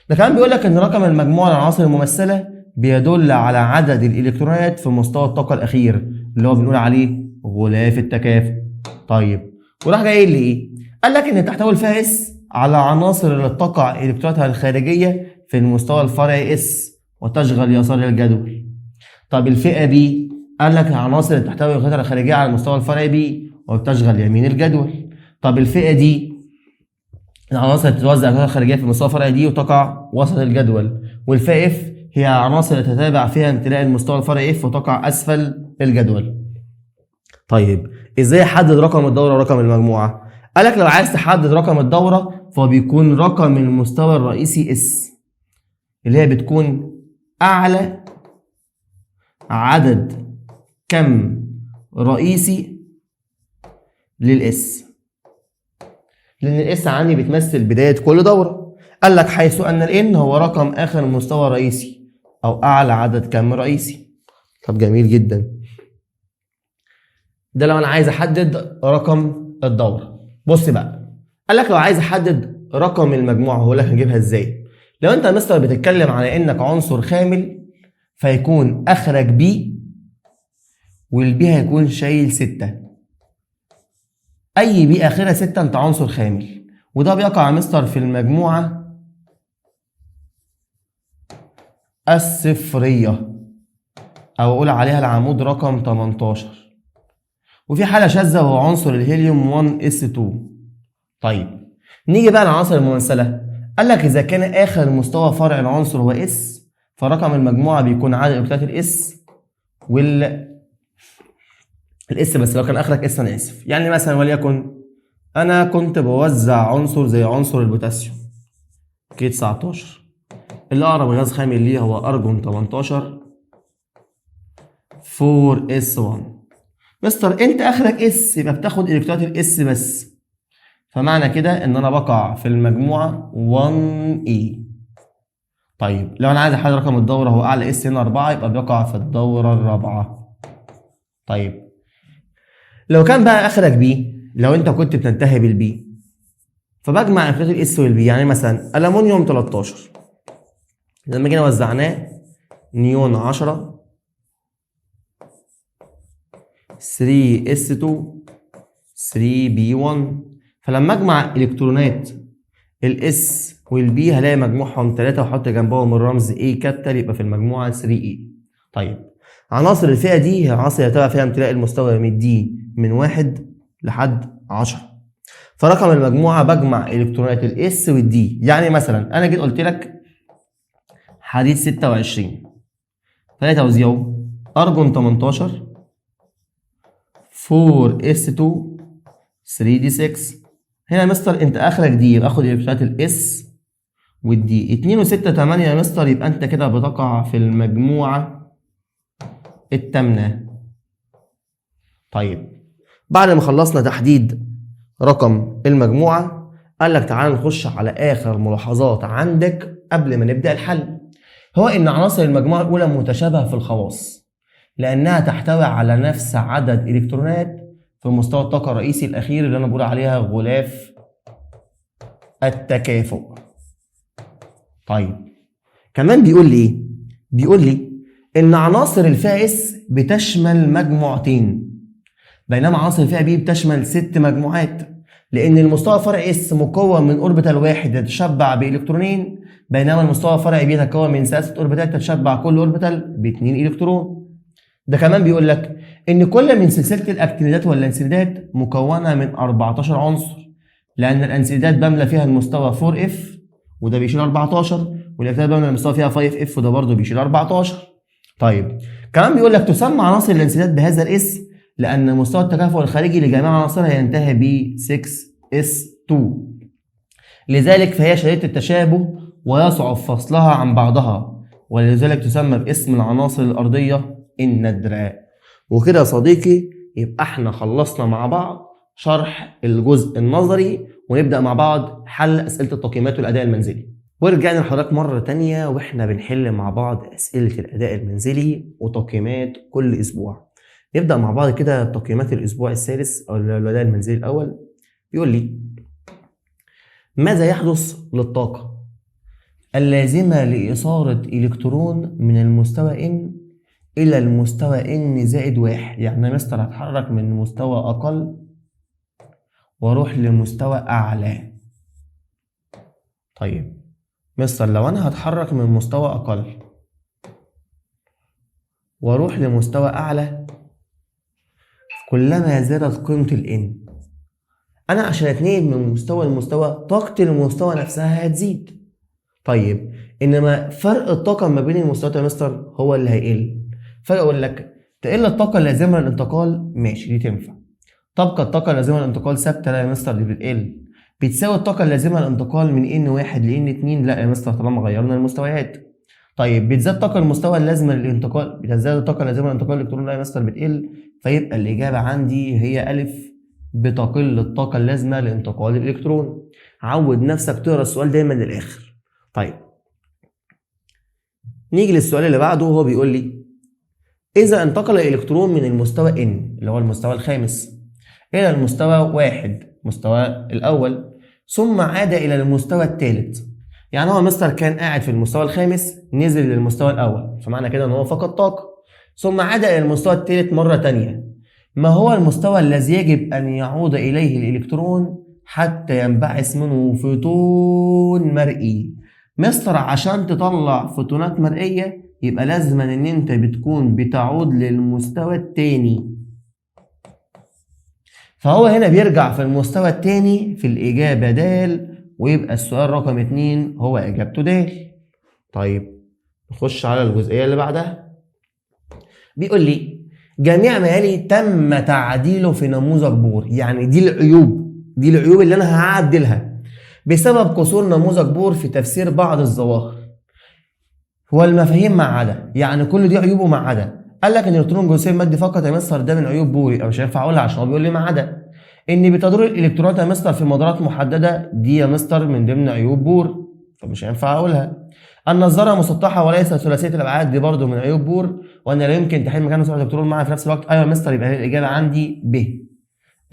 ده كمان بيقول لك ان رقم المجموعة للعناصر الممثلة بيدل على عدد الإلكترونات في مستوى الطاقة الأخير اللي هو بنقول عليه غلاف التكافؤ. طيب وراح جاي لي ايه؟ قال لك ان تحتوي الفئة S على عناصر اللي تقع إلكتروناتها الخارجية في المستوى الفرعي S وتشغل يسار الجدول. طب الفئة B قال لك عناصر اللي تحتوي الإلكترونات الخارجية على المستوى الفرعي B وبتشغل يمين الجدول. طب الفئة D العناصر اللي تتوزع الإلكترونات الخارجية في المستوى الفرعي D وتقع وسط الجدول. والفئة F هي عناصر اللي تتابع فيها امتلاء المستوى الفرعي F وتقع أسفل الجدول. طيب ازاي احدد رقم الدورة ورقم المجموعة؟ قالك لو عايز تحدد رقم الدورة فبيكون رقم المستوى الرئيسي اس، اللي هي بتكون أعلى عدد كم رئيسي للإس، لأن الإس عندي بتمثل بداية كل دورة. قالك حيث أن الإن هو رقم آخر مستوى رئيسي أو أعلى عدد كم رئيسي. طب جميل جدا، ده لو أنا عايز أحدد رقم الدورة. بص بقى، قالك لو عايز أحدد رقم المجموعة هقول لك هنجيبها إزاي. لو أنت يا مستر بتتكلم على إنك عنصر خامل فيكون اخرك بي، والبي هيكون شايل 6. اي بي اخرها 6 انت عنصر خامل، وده بيقع يا مستر في المجموعه الصفريه او اقول عليها العمود رقم 18. وفي حاله شاذه وهو عنصر الهيليوم 1s2. طيب نيجي بقى للعناصر الممثله. قال لك اذا كان اخر مستوى فرع العنصر هو اس فرقم المجموعه بيكون عدد الكتلات الاس الاس، بس لو كان اخرك اس انا اسف. يعني مثلا وليكن انا كنت بوزع عنصر زي عنصر البوتاسيوم كي 19، اللي اقرب غاز خامل ليه هو ارجون 18 4s1. مستر انت اخرك اس يبقى بتاخد الكترونات الاس بس، فمعنى كده ان انا بقع في المجموعه 1e. طيب لو انا عايز احدد رقم الدوره هو اعلى اس هنا 4 يبقى بيقع في الدوره الرابعه. طيب لو كان بقى اخرك بي، لو انت كنت بتنتهي بالبي فبجمع الكتلات الاس والبي. يعني مثلا الومنيوم 13 لما جينا وزعناه نيون 10 3s2 3b1، فلما اجمع الكترونات الاس والبي هلاقي مجموعهم 3 واحط جنبهم الرمز A كابيتال يبقى في المجموعه 3e. طيب عناصر الفئه دي هي عناصر يعتبر فيها امتلاء المستوى من دي من 1 لحد 10. فرقم المجموعه بجمع الكترونات الاس والدي. يعني مثلا انا جيت قلت لك حديد 26 3 توزيعه ارجون 18 4s2 3d6. هنا يا مستر انت اخرك دي يبقى اخد الكترونات الاس والدي 2 و6 8 يا مستر، يبقى انت كده بتقع في المجموعه الثامنه. طيب بعد ما خلصنا تحديد رقم المجموعه قال لك تعال نخش على اخر ملاحظات عندك قبل ما نبدا الحل. هو ان عناصر المجموعه الاولى متشابهه في الخواص لانها تحتوي على نفس عدد الكترونات في مستوى الطاقه الرئيسي الاخير اللي انا بقول عليها غلاف التكافؤ. طيب كمان بيقول لي ايه؟ بيقول لي ان عناصر الفئه اس بتشمل مجموعتين بينما عناصر الفئه بي بتشمل 6 مجموعات، لان المستوى فرع اس مكون من اوربيتال واحد يتشبع بالكترونين بينما المستوى فرع بي يتكون من 3 اوربيتال تتشبع كل اوربيتال ب2 الكترون. ده كمان بيقول لك ان كل من سلسله الاكتينيدات والانسيدات مكونه من 14 عنصر، لان الانسيدات بملى فيها المستوى 4f وده بيشيل 14، والاكتينيدات بملى المستوى فيها 5f وده برضه بيشيل 14. طيب كمان بيقول لك تسمى عناصر الانسيدات بهذا الاسم لان مستوى التكافؤ الخارجي لجميع عناصرها ينتهي ب 6s2، لذلك فهي شديده التشابه ويصعب فصلها عن بعضها، ولذلك تسمى باسم العناصر الارضيه النادره. وكده يا صديقي يبقى احنا خلصنا مع بعض شرح الجزء النظري ونبدا مع بعض حل اسئله التقييمات والاداء المنزلي. ورجعنا لحضرتك مره تانية واحنا بنحل مع بعض اسئله الاداء المنزلي وتقييمات كل اسبوع. نبدا مع بعض كده تقييمات الاسبوع السادس او الاداء المنزلي الاول. بيقول لي ماذا يحدث للطاقه اللازمه لاثاره الكترون من المستوى n الى المستوى n-1؟ يعني مستر هتحرك من مستوى اقل واروح لمستوى اعلى. طيب مستر لو انا هتحرك من مستوى اقل واروح لمستوى اعلى كلما زادت قيمه الان، انا عشان اتنقل من مستوى لمستوى طاقه المستوى نفسها هتزيد. طيب انما فرق الطاقه ما بين المستويات يا مستر هو اللي هيقل. فاجي اقول لك تقل الطاقه اللازمه للانتقال، ماشي دي تنفع. تبقى الطاقة اللازمة للانتقال ثابتة؟ لا يا مستر دي بتقل. بتساوي الطاقة اللازمة للانتقال من N1 ل N2؟ لا يا مستر طالما غيرنا المستويات. طيب بتزداد الطاقة المستوى اللازمة للانتقال، بتزداد الطاقة اللازمة للانتقال الإلكترون؟ لا يا مستر بتقل. فيبقى الإجابة عندي هي ألف، بتقل الطاقة اللازمة لانتقال الإلكترون. عود نفسك تقرا السؤال دايما للآخر. طيب نيجي للسؤال اللي بعده، وهو بيقول لي إذا انتقل الإلكترون من المستوى N اللي هو المستوى الخامس إلى المستوى 1 مستوى الأول، ثم عاد إلى المستوى الثالث. يعني هو مستر كان قاعد في المستوى الخامس نزل للمستوى الأول، فمعنى كده إن هو فقد طاقة، ثم عاد إلى المستوى الثالث مرة تانية. ما هو المستوى الذي يجب أن يعود إليه الإلكترون حتى ينبعث منه فوتون مرئي؟ مستر عشان تطلع فوتونات مرئية يبقى لازم إن أنت بتكون بتعود للمستوى الثاني، فهو هنا بيرجع في المستوى الثاني في الإجابة د، ويبقى السؤال رقم 2 هو إجابته د. طيب نخش على الجزئية اللي بعدها. بيقول لي جميع ما يلي تم تعديله في نموذج بور. يعني دي العيوب اللي أنا هعدلها بسبب قصور نموذج بور في تفسير بعض الظواهر والمفاهيم مع عدا. يعني كل دي عيوبه مع عدا. قال لك ان الالكترون جزيء مادي فقط يا مستر ده من عيوب بور، يبقى مش هينفع اقولها عشان هو بيقول لي مع عدا. ان بتدور الالكترونات يا مستر في مدارات محدده، دي يا مستر من ضمن عيوب بور، فمش هينفع اقولها. النظاره مسطحه وليست ثلاثيه الابعاد، دي برضو من عيوب بور. وان لا يمكن تحيل مكان مسار الالكترون معا في نفس الوقت. ايوه يا مستر يبقى الاجابه عندي ب،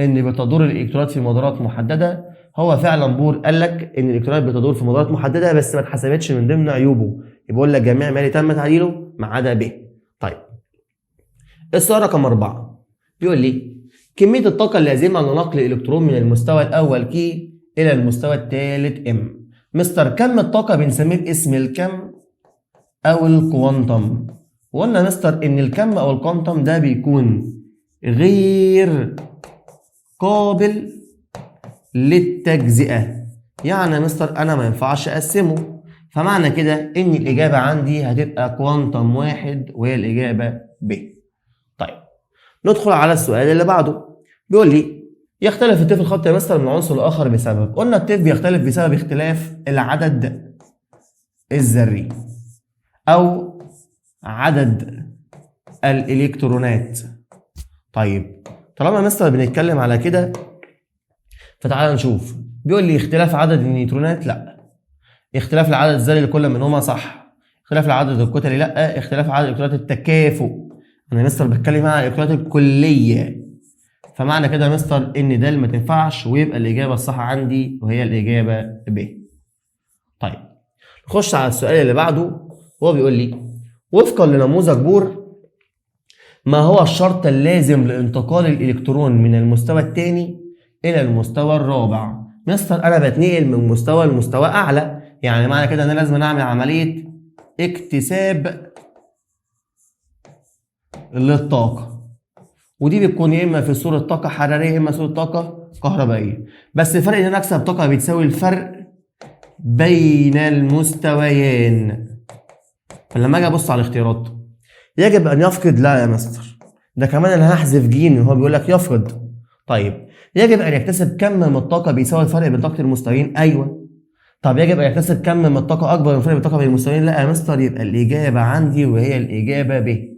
ان بتدور الالكترونات في مدارات محدده. هو فعلا بور قال لك ان الالكترونات بتدور في مدارات محدده بس ما اتحسبتش من ضمن عيوبه، يبقى بيقول لك جميع ما تم تعديله ما عدا ب. طيب السؤال رقم 4 بيقول لي كمية الطاقة اللازمة لنقل الإلكترون من المستوى الأول كي إلى المستوى الثالث ام. مستر كم الطاقة بنسميه باسم الكم أو الكوانتم. وقلنا مستر إن الكم أو الكوانتم ده بيكون غير قابل للتجزئة. يعني مستر أنا ما ينفعش أقسمه، فمعنى كده إن الإجابة عندي هتبقى كوانتم 1 وهي الإجابة ب. طيب ندخل على السؤال اللي بعده. بيقول لي يختلف الطيف الخط يا مستر من عنصر لاخر بسبب. قلنا الطيف بيختلف بسبب اختلاف العدد الذري او عدد الالكترونات. طيب طالما مستر بنتكلم على كده فتعالى نشوف. بيقول لي اختلاف عدد النيوترونات لا، اختلاف العدد الذري لكل منهما صح، اختلاف العدد الكتلي لا، اختلاف عدد الالكترونات التكافؤ. انا مستر بتكلم عن الالكترونات الكليه، فمعنى كده يا مستر ان د ما تنفعش، ويبقى الاجابه الصح عندي وهي الاجابه ب. طيب نخش على السؤال اللي بعده. هو بيقول لي وفقا لنموذج بور ما هو الشرط اللازم لانتقال الالكترون من المستوى الثاني الى المستوى الرابع؟ مستر انا بتنقل من مستوى لمستوى اعلى، يعني معنى كده ان انا لازم اعمل عمليه اكتساب للطاقه، ودي بتكون يا اما في صوره طاقه حراريه يا اما صوره طاقه كهربائيه. بس الفرق ان انا اكسب طاقه بتساوي الفرق بين المستويين. فلما اجي ابص على الاختيارات يجب ان يفقد، لا يا مستر ده كمان انا هحذف جيم وهو بيقول لك يفقد. طيب يجب ان يكتسب كم من الطاقه بيساوي الفرق بين طاقه المستويين؟ ايوه. طب يجب ان يكتسب كم من الطاقه اكبر من الفرق بين الطاقه بين المستويين؟ لا يا مستر، يبقى الاجابه عندي وهي الاجابه ب،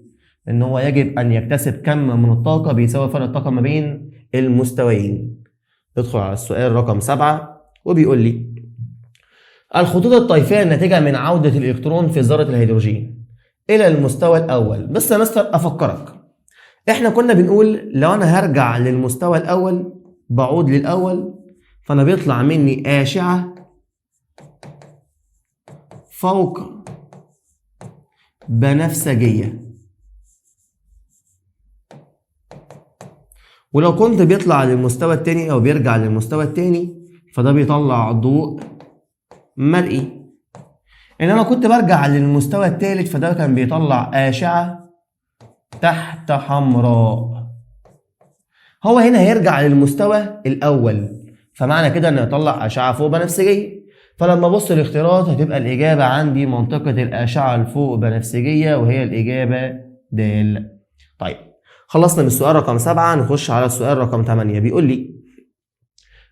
ان هو يجب ان يكتسب كم من الطاقه بيساوي فرق الطاقه ما بين المستويين. ندخل على السؤال رقم 7 وبيقول لي الخطوط الطيفيه الناتجه من عوده الالكترون في ذره الهيدروجين الى المستوى الاول. بس يا مستر افكرك احنا كنا بنقول لو انا هرجع للمستوى الاول بعود للاول، فانا بيطلع مني اشعه فوق بنفسجيه، ولو كنت بيطلع للمستوى الثاني او بيرجع للمستوى الثاني فده بيطلع ضوء مرئي. انما كنت برجع للمستوى الثالث فده كان بيطلع اشعه تحت حمراء. هو هنا هيرجع للمستوى الاول، فمعنى كده انه يطلع اشعه فوق بنفسجيه. فلما ابص الاختيارات هتبقى الاجابه عندي منطقه الاشعه الفوق بنفسجيه وهي الاجابه د. طيب خلصنا من السؤال رقم 7، نخش على السؤال رقم 8. بيقول لي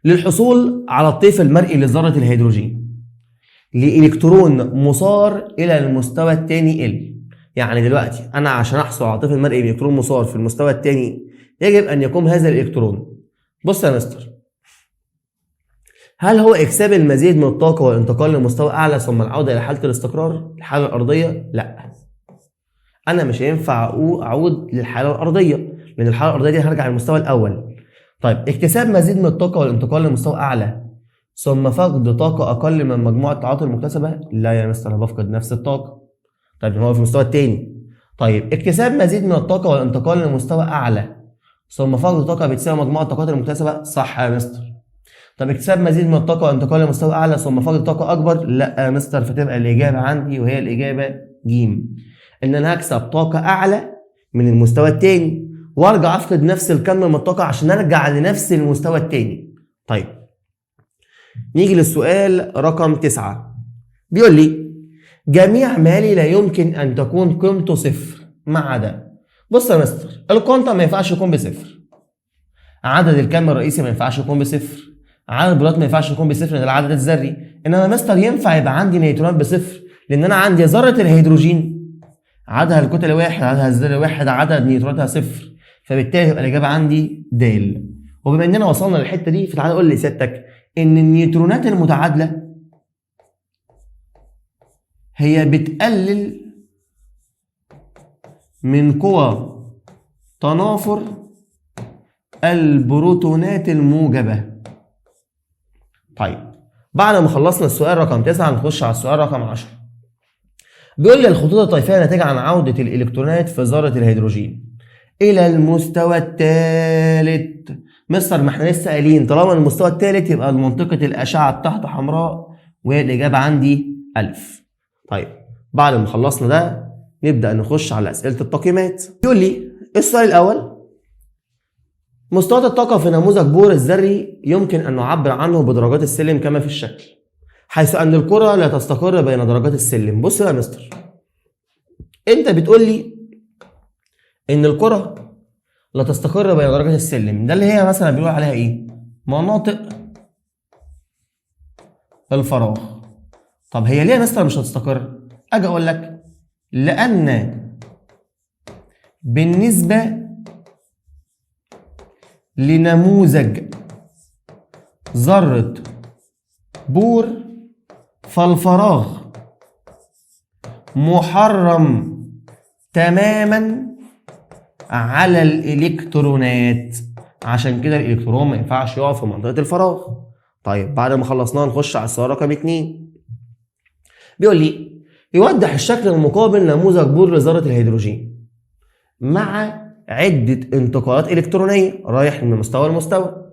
للحصول على الطيف المرئي لذرة الهيدروجين لإلكترون مسار إلى المستوى الثاني ال. يعني دلوقتي أنا عشان أحصل على الطيف المرئي لإلكترون مسار في المستوى الثاني يجب أن يقوم هذا الإلكترون. بص يا مستر، هل هو إكساب المزيد من الطاقة والانتقال لمستوى أعلى ثم العودة إلى حالة الاستقرار الحالة الأرضية؟ لا، أنا مش هينفع أعود للحالة الأرضية، لأن الحالة الأرضية دي هرجع للمستوى الأول. طيب اكتساب مزيد من الطاقة والانتقال لمستوى أعلى ثم فقد طاقة أقل من مجموع التعاطي المكتسبة؟ لا يا مستر، أنا بفقد نفس الطاقة. طيب هو في المستوى الثاني. طيب اكتساب مزيد من الطاقة والانتقال لمستوى أعلى ثم فقد طاقة بتساوي مجموع الطاقات المكتسبة؟ صح يا مستر. طب اكتساب مزيد من الطاقة والانتقال لمستوى أعلى ثم فقد طاقة أكبر؟ لا يا مستر، فتبقى الإجابة عندي وهي الإجابة ج، إن أنا هكسب طاقة أعلى من المستوى الثاني وأرجع أفقد نفس الكم من الطاقة عشان أرجع لنفس المستوى الثاني. طيب نيجي للسؤال رقم 9. بيقول لي جميع مالي لا يمكن أن تكون قيمته صفر ما عدا. بص يا مستر، الكوانتم ما ينفعش يكون بصفر، عدد الكم الرئيسي ما ينفعش يكون بصفر، عدد البروتونات ما ينفعش يكون بصفر لأن العدد الذري. إنما مستر ينفع يبقى عندي نيوترونات بصفر، لأن أنا عندي ذرة الهيدروجين عددها الكتلي واحد، عددها الذري واحد، عدد نيوتروناتها صفر، فبالتالي يبقى الإجابة عندي د. وبما إننا وصلنا للحتة دي فتعالى قول لي سيادتك إن النيوترونات المتعادلة هي بتقلل من قوى تنافر البروتونات الموجبة. طيب بعد ما خلصنا السؤال رقم 9 نخش على السؤال رقم 10. بيقول لي الخطوط الطيفية ناتجة عن عودة الإلكترونات في ذرة الهيدروجين إلى المستوى الثالث. مستر ما احنا لسه قايلين طالما المستوى الثالث يبقى منطقة الأشعة تحت حمراء، وهي الإجابة عندي 1000. طيب بعد ما خلصنا ده نبدأ نخش على أسئلة التقييمات. يقول لي السؤال الأول، مستويات الطاقة في نموذج بور الذري يمكن أن نعبر عنه بدرجات السلم كما في الشكل، حيث أن الكرة لا تستقر بين درجات السلم. بص يا مستر، أنت بتقول لي إن الكرة لا تستقر بين درجات السلم، ده اللي هي مثلا بيقول عليها إيه؟ مناطق الفراغ. طب هي ليه يا مستر مش هتستقر؟ أجي أقول لك لأن بالنسبة لنموذج ذرة بور فالفراغ محرم تماما على الإلكترونات، عشان كده الإلكترون ما ينفعش يقف في منطقة الفراغ. طيب بعد ما خلصناه نخش على السؤال رقم 2. بيقول لي يوضح الشكل المقابل نموذج بور لذرة الهيدروجين مع عدة انتقالات إلكترونية رايح من مستوى لمستوى.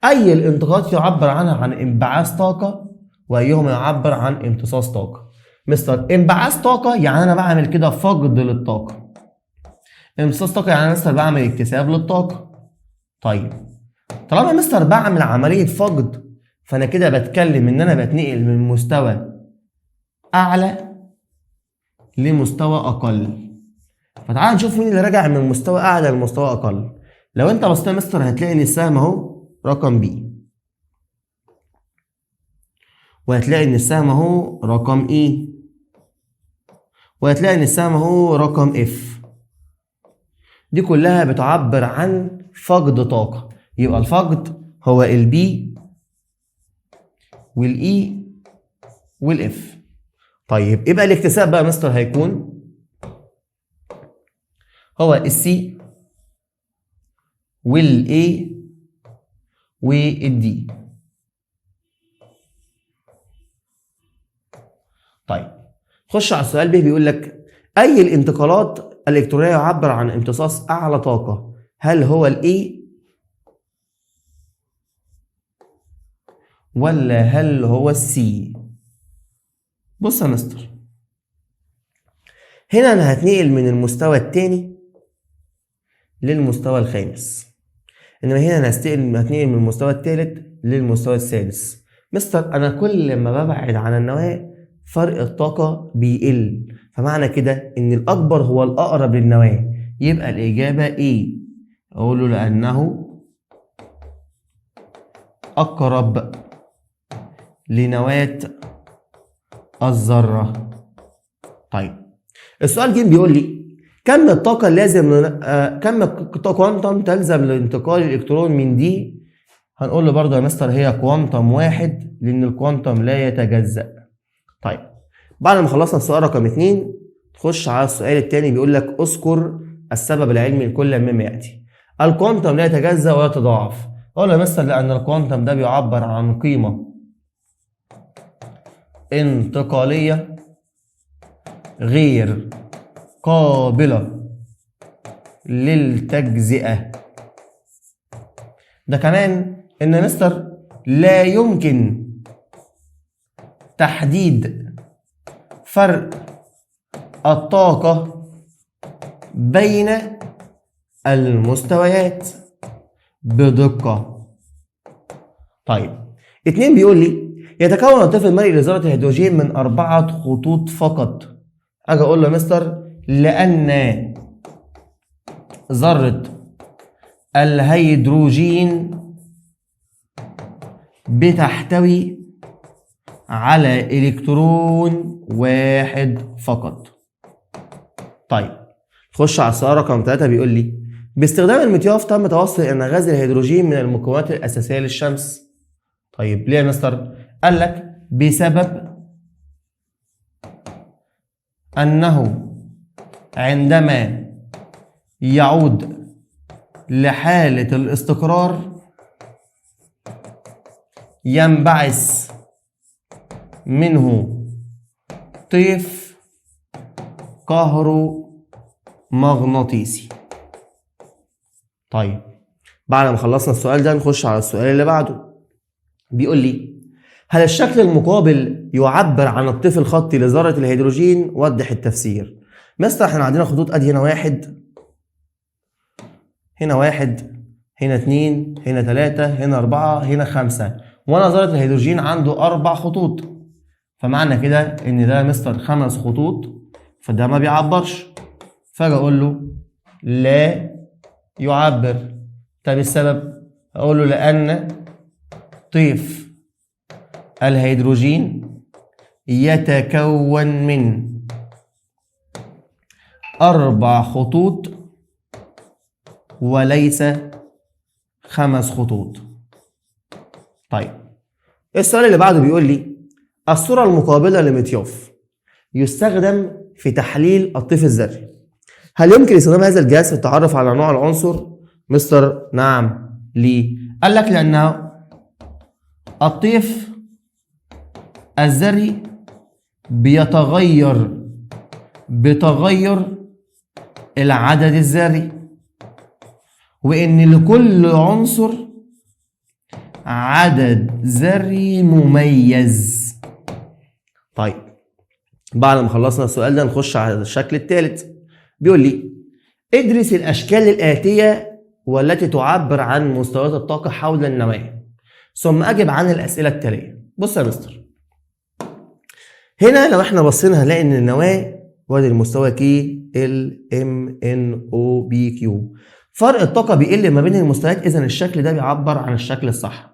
أي الانتقالات يعبر عنها عن انبعاث طاقة وأيهما يعبر عن امتصاص طاقة؟ مستر انبعاث طاقة يعني أنا بعمل كده فقد للطاقة، امتصاص طاقة يعني أنا مستر بعمل اكتساب للطاقة. طيب طالما مستر بعمل عملية فقد فأنا كده بتكلم إن أنا بتنقل من مستوى أعلى لمستوى أقل. فتعال نشوف مين اللي راجع من مستوى أعلى لمستوى أقل. لو أنت بصيت يا مستر هتلاقي إن السهم أهو رقم بي، وهتلاقي إن السهم أهو رقم إي، وهتلاقي إن السهم أهو رقم إف. دي كلها بتعبر عن فقد طاقة، يبقى الفقد هو البي والإي والإف. طيب يبقى الاكتساب بقى مستر هيكون هو السي والاي والدي. طيب خش على السؤال ب، بيقول لك اي الانتقالات الالكترونيه يعبر عن امتصاص اعلى طاقه؟ هل هو الاي ولا هل هو السي؟ بص يا مستر، هنا انا هتنقل من المستوى الثاني للمستوى الخامس، انما هنا انا هتنقل من المستوى الثالث للمستوى السادس. مستر انا كل ما ببعد عن النواة فرق الطاقة بيقل، فمعنى كده ان الاكبر هو الاقرب للنواة، يبقى الإجابة إيه؟ أقول له لأنه أقرب لنواة الذرة. طيب السؤال جيم بيقول لي كم الطاقة اللازم كم كوانتم تلزم لانتقال الإلكترون من دي؟ هنقول له برضه يا مستر هي كوانتم واحد لأن الكوانتم لا يتجزأ. طيب بعد ما خلصنا السؤال رقم 2 تخش على السؤال الثاني بيقول لك اذكر السبب العلمي لكل مما يأتي. الكوانتم لا يتجزأ ولا يتضاعف. أقول له يا مستر لأن الكوانتم ده بيعبر عن قيمة انتقالية غير قابلة للتجزئة. ده كمان إن مستر لا يمكن تحديد فرق الطاقة بين المستويات بدقة. طيب 2 بيقول لي يتكون الطفل المرئي لذرة الهيدروجين من 4 خطوط فقط. أجي أقول له يا مستر لأن ذرة الهيدروجين بتحتوي على إلكترون واحد فقط. طيب خش على السؤال رقم 3 بيقول لي باستخدام المطياف تم توصل أن غاز الهيدروجين من المكونات الأساسية للشمس. طيب ليه يا مستر؟ قال لك بسبب أنه عندما يعود لحالة الاستقرار ينبعث منه طيف كهرومغناطيسي. طيب بعد ما خلصنا السؤال ده نخش على السؤال اللي بعده. بيقول لي هل الشكل المقابل يعبر عن الطيف الخطي لذرة الهيدروجين؟ وضح التفسير. مستر احنا عندنا خطوط ادي هنا 1 هنا 1 هنا 2 هنا 3 هنا 4 هنا 5 وانا ذرة الهيدروجين عنده 4 خطوط، فمعنى كده ان ده مستر 5 خطوط فده ما بيعبرش، فاجي اقول له لا يعبر. طب السبب؟ اقول له لان طيف الهيدروجين يتكون من 4 خطوط وليس 5 خطوط. طيب السؤال اللي بعده بيقول لي الصورة المقابلة لمطياف يستخدم في تحليل الطيف الذري. هل يمكن استخدام هذا الجهاز في التعرف على نوع العنصر؟ مستر نعم. ليه؟ قال لك لأنه الطيف الذري بيتغير بتغير العدد الذري، وإن لكل عنصر عدد ذري مميز. طيب بعد ما خلصنا السؤال ده نخش على الشكل الثالث. بيقول لي ادرس الأشكال الآتية والتي تعبر عن مستويات الطاقة حول النواة ثم أجب عن الأسئلة التالية. بص يا مستر هنا لو احنا بصينا هنلاقي ان النواة وادي المستوى كي ال ام ان او بي كيو، فرق الطاقة بيقل ما بين المستويات، اذا الشكل ده بيعبر عن الشكل الصح.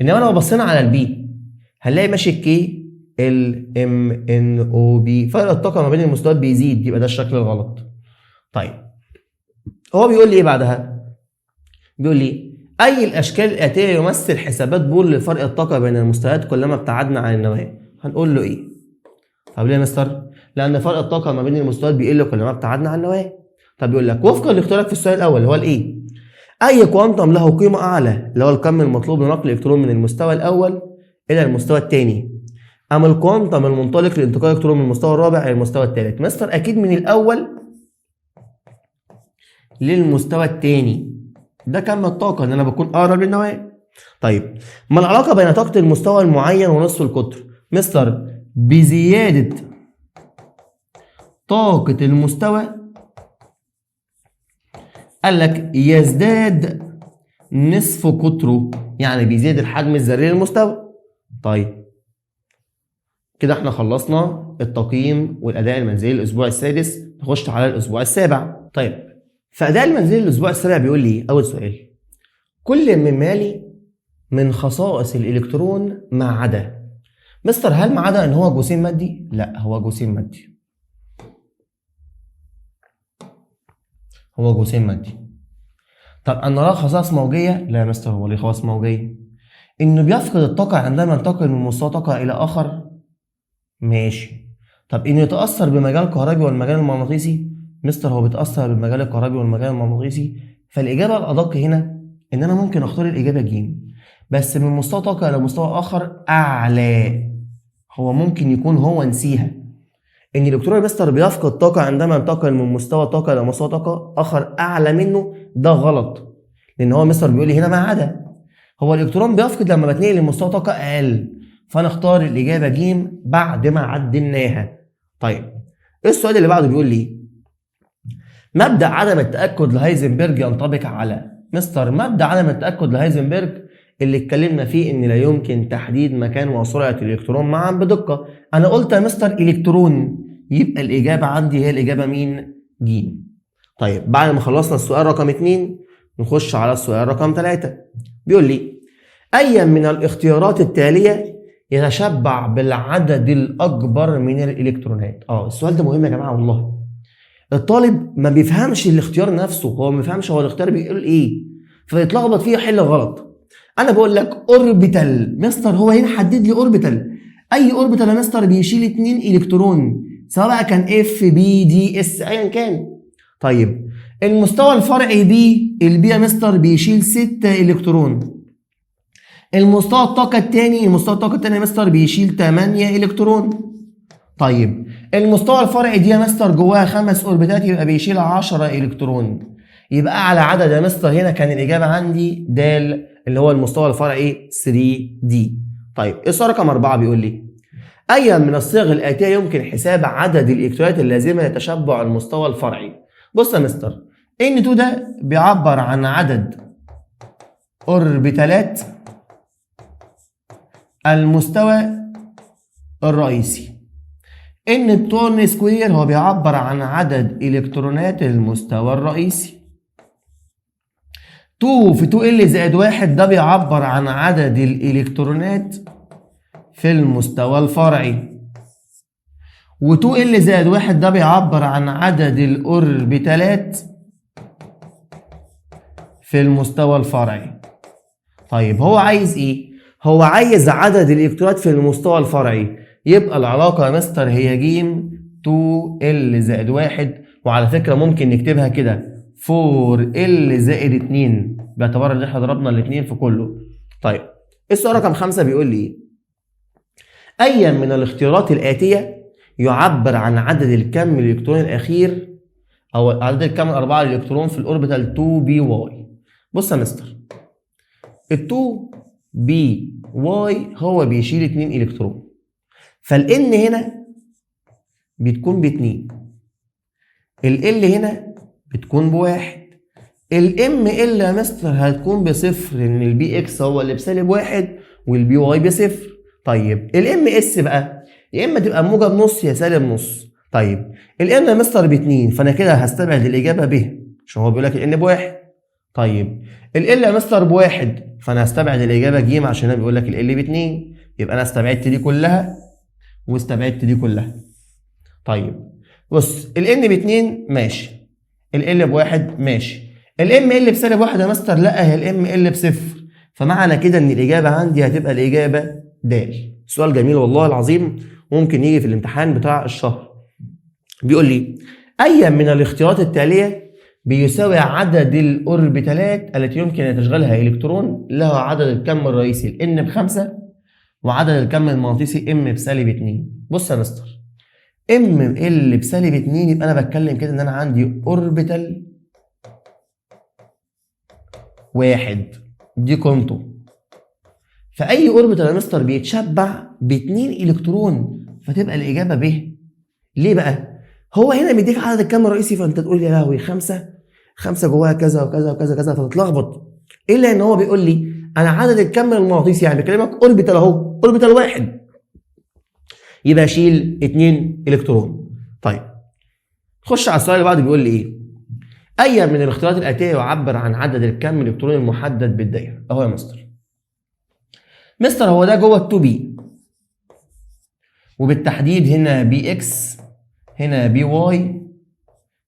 انما لو بصينا على البي هنلاقي ماشي كي ال ام ان او بي، فرق الطاقة ما بين المستويات بيزيد، يبقى ده الشكل الغلط. طيب هو بيقول لي ايه بعدها؟ بيقول لي أي الأشكال الآتية يمثل حسابات بول لفرق الطاقة بين المستويات كلما ابتعدنا عن النواة؟ هنقول له إيه؟ طب ليه يا مستر؟ لأن فرق الطاقة ما بين المستويات بيقل كلما ابتعدنا عن النواة. طب يقول لك وفقا لاختيارك في السؤال الأول اللي هو الإيه؟ أي كوانتم له قيمة أعلى اللي هو الكم المطلوب لنقل الإلكترون من المستوى الأول إلى المستوى الثاني، أما الكوانتم المنطلق لانتقال الإلكترون من المستوى الرابع إلى المستوى الثالث؟ مستر أكيد من الأول للمستوى الثاني، ده كم الطاقة ان انا بكون اقرب للنواة. طيب ما العلاقة بين طاقة المستوى المعين ونصف القطر؟ مستر بزيادة طاقة المستوى قال لك يزداد نصف قطره، يعني بيزيد الحجم الذري للمستوى. طيب كده احنا خلصنا التقييم والاداء المنزلي للاسبوع السادس، نخش على الاسبوع السابع. طيب في اداء المنزلي للاسبوع السابع بيقول لي اول سؤال: كل مما يلي من خصائص الالكترون ما عدا. مستر هل ما عدا ان هو جسيم مادي؟ لا، هو جسيم مادي. هو جسيم مادي. طب ان له خصائص موجيه؟ لا يا مستر، هو ليه خواص موجيه. انه بيفقد الطاقه عندما ينتقل من مستوى طاقه الى اخر؟ ماشي. طب انه يتاثر بالمجال الكهربي والمجال المغناطيسي؟ مستر هو بيتاثر بالمجال الكهربي والمجال المغناطيسي. فالاجابه الادق هنا ان انا ممكن اختار الاجابه ج، بس من مستوى طاقه الى مستوى اخر اعلى. هو ممكن يكون هو نسيها ان الالكترون مستر بيفقد طاقه عندما ينتقل من مستوى طاقه الى مستوى طاقه اخر اعلى منه. ده غلط، لان هو مستر بيقول لي هنا ما عدا. هو الالكترون بيفقد لما بتنقل لمستوى طاقه اقل، فنختار الاجابه ج بعد ما عدلناها. طيب السؤال اللي بعده بيقول لي: مبدا عدم التاكد لهايزنبرج ينطبق على. مستر مبدا عدم التاكد لهايزنبرج اللي اتكلمنا فيه ان لا يمكن تحديد مكان وسرعه الالكترون معا بدقه. انا قلت يا مستر الكترون، يبقى الاجابه عندي هي الاجابه مين؟ ج. طيب بعد ما خلصنا السؤال رقم 2 نخش على السؤال رقم 3. بيقول لي: اي من الاختيارات التاليه يتشبع بالعدد الاكبر من الالكترونات؟ السؤال ده مهم يا جماعه والله. الطالب ما بيفهمش الاختيار نفسه، هو ما بيفهمش هو الاختيار بيقول ايه، فيتلخبط فيه يحل غلط. انا بقول لك اوربيتال، مستر هو هنا حدد لي اوربيتال. اي اوربيتال يا مستر بيشيل 2 الكترون، سواء بقى كان اف بي دي اس ايا كان. طيب المستوى الفرعي بي، البي يا مستر بيشيل 6 الكترون. المستوى الطاقه الثاني يا مستر بيشيل 8 الكترون. طيب المستوى الفرعي دي يا مستر جواها 5 اوربيتات، يبقى بيشيل 10 الكترون. يبقى اعلى عدد يا مستر هنا كان الاجابه عندي د، اللي هو المستوى الفرعي 3D. طيب السؤال رقم 4 بيقول لي: اي من الصيغ الاتيه يمكن حساب عدد الالكترونات اللازمه لتشبع المستوى الفرعي؟ بص يا مستر، N2 ده بيعبر عن عدد اوربيتالات المستوى الرئيسي. N2 سكوير هو بيعبر عن عدد الكترونات المستوى الرئيسي. 2 في 2L زائد 1 ده بيعبر عن عدد الالكترونات في المستوى الفرعي. و2L زائد 1 ده بيعبر عن عدد الاوربيتالات في المستوى الفرعي. طيب هو عايز ايه؟ هو عايز عدد الالكترونات في المستوى الفرعي، يبقى العلاقه يا مستر هي ج 2L زائد 1. وعلى فكره ممكن نكتبها كده 4L زائد 2 باعتبار ان احنا ضربنا الاثنين في كله. طيب السؤال رقم 5 بيقول لي: اي من الاختيارات الاتيه يعبر عن عدد الكم الالكتروني الاخير او عدد الكم الاربعه الالكترون في الاوربيتال 2py؟ بص يا مستر، ال 2py هو بيشيل 2 الكترون، فالN هنا بتكون ب2، ال هنا بتكون ب1، الML يا مستر هتكون بصفر، ان البي اكس هو اللي بسالب 1 والبي واي بصفر. طيب الMS بقى يا اما تبقى موجب نص يا سالب نص. طيب الN يا مستر ب2، فانا كده هستبعد الاجابه ب عشان هو بيقول لك الN ب1. طيب ال يا مستر ب1، فانا هستبعد الاجابه ج عشان هو بيقول لك ال ب2، يبقى انا استبعدت دي كلها واستبعدت دي كلها. طيب بص الN ب2 ماشي، ال ب1 ماشي، الML بسالب 1 يا مستر لا، هي الML بصفر، فمعنى كده ان الاجابه عندي هتبقى الاجابه د. سؤال جميل والله العظيم، ممكن يجي في الامتحان بتاع الشهر. بيقول لي: اي من الاختيارات التاليه بيساوي عدد الاوربيتالات التي يمكن ان تشغلها الكترون له عدد الكم الرئيسي ال N ب5 وعدد الكم المغناطيسي M بسالب 2؟ بص يا مستر، ML بسالب 2 يبقى انا بتكلم كده ان انا عندي اوربيتال 1 دي قيمته. فاي اوربيتال يا مستر بيتشبع ب2 الكترون، فتبقى الاجابه ب. ليه بقى؟ هو هنا مديك عدد الكم الرئيسي، فانت تقول يا لهوي 5 جواها كذا وكذا وكذا كذا، فتتلخبط. الا ان هو بيقول لي انا عدد الكم المغناطيسي، يعني بيكلمك اوربيتال اهو، اوربيتال 1، يبقى اشيل 2 الكترون. طيب خش على السؤال اللي بعده، بيقول لي ايه؟ اي من الاختيارات الاتيه يعبر عن عدد الكم الالكتروني المحدد بالدايره؟ اهو يا مستر هو ده جوه ال 2 بي، وبالتحديد هنا بي اكس، هنا بي واي،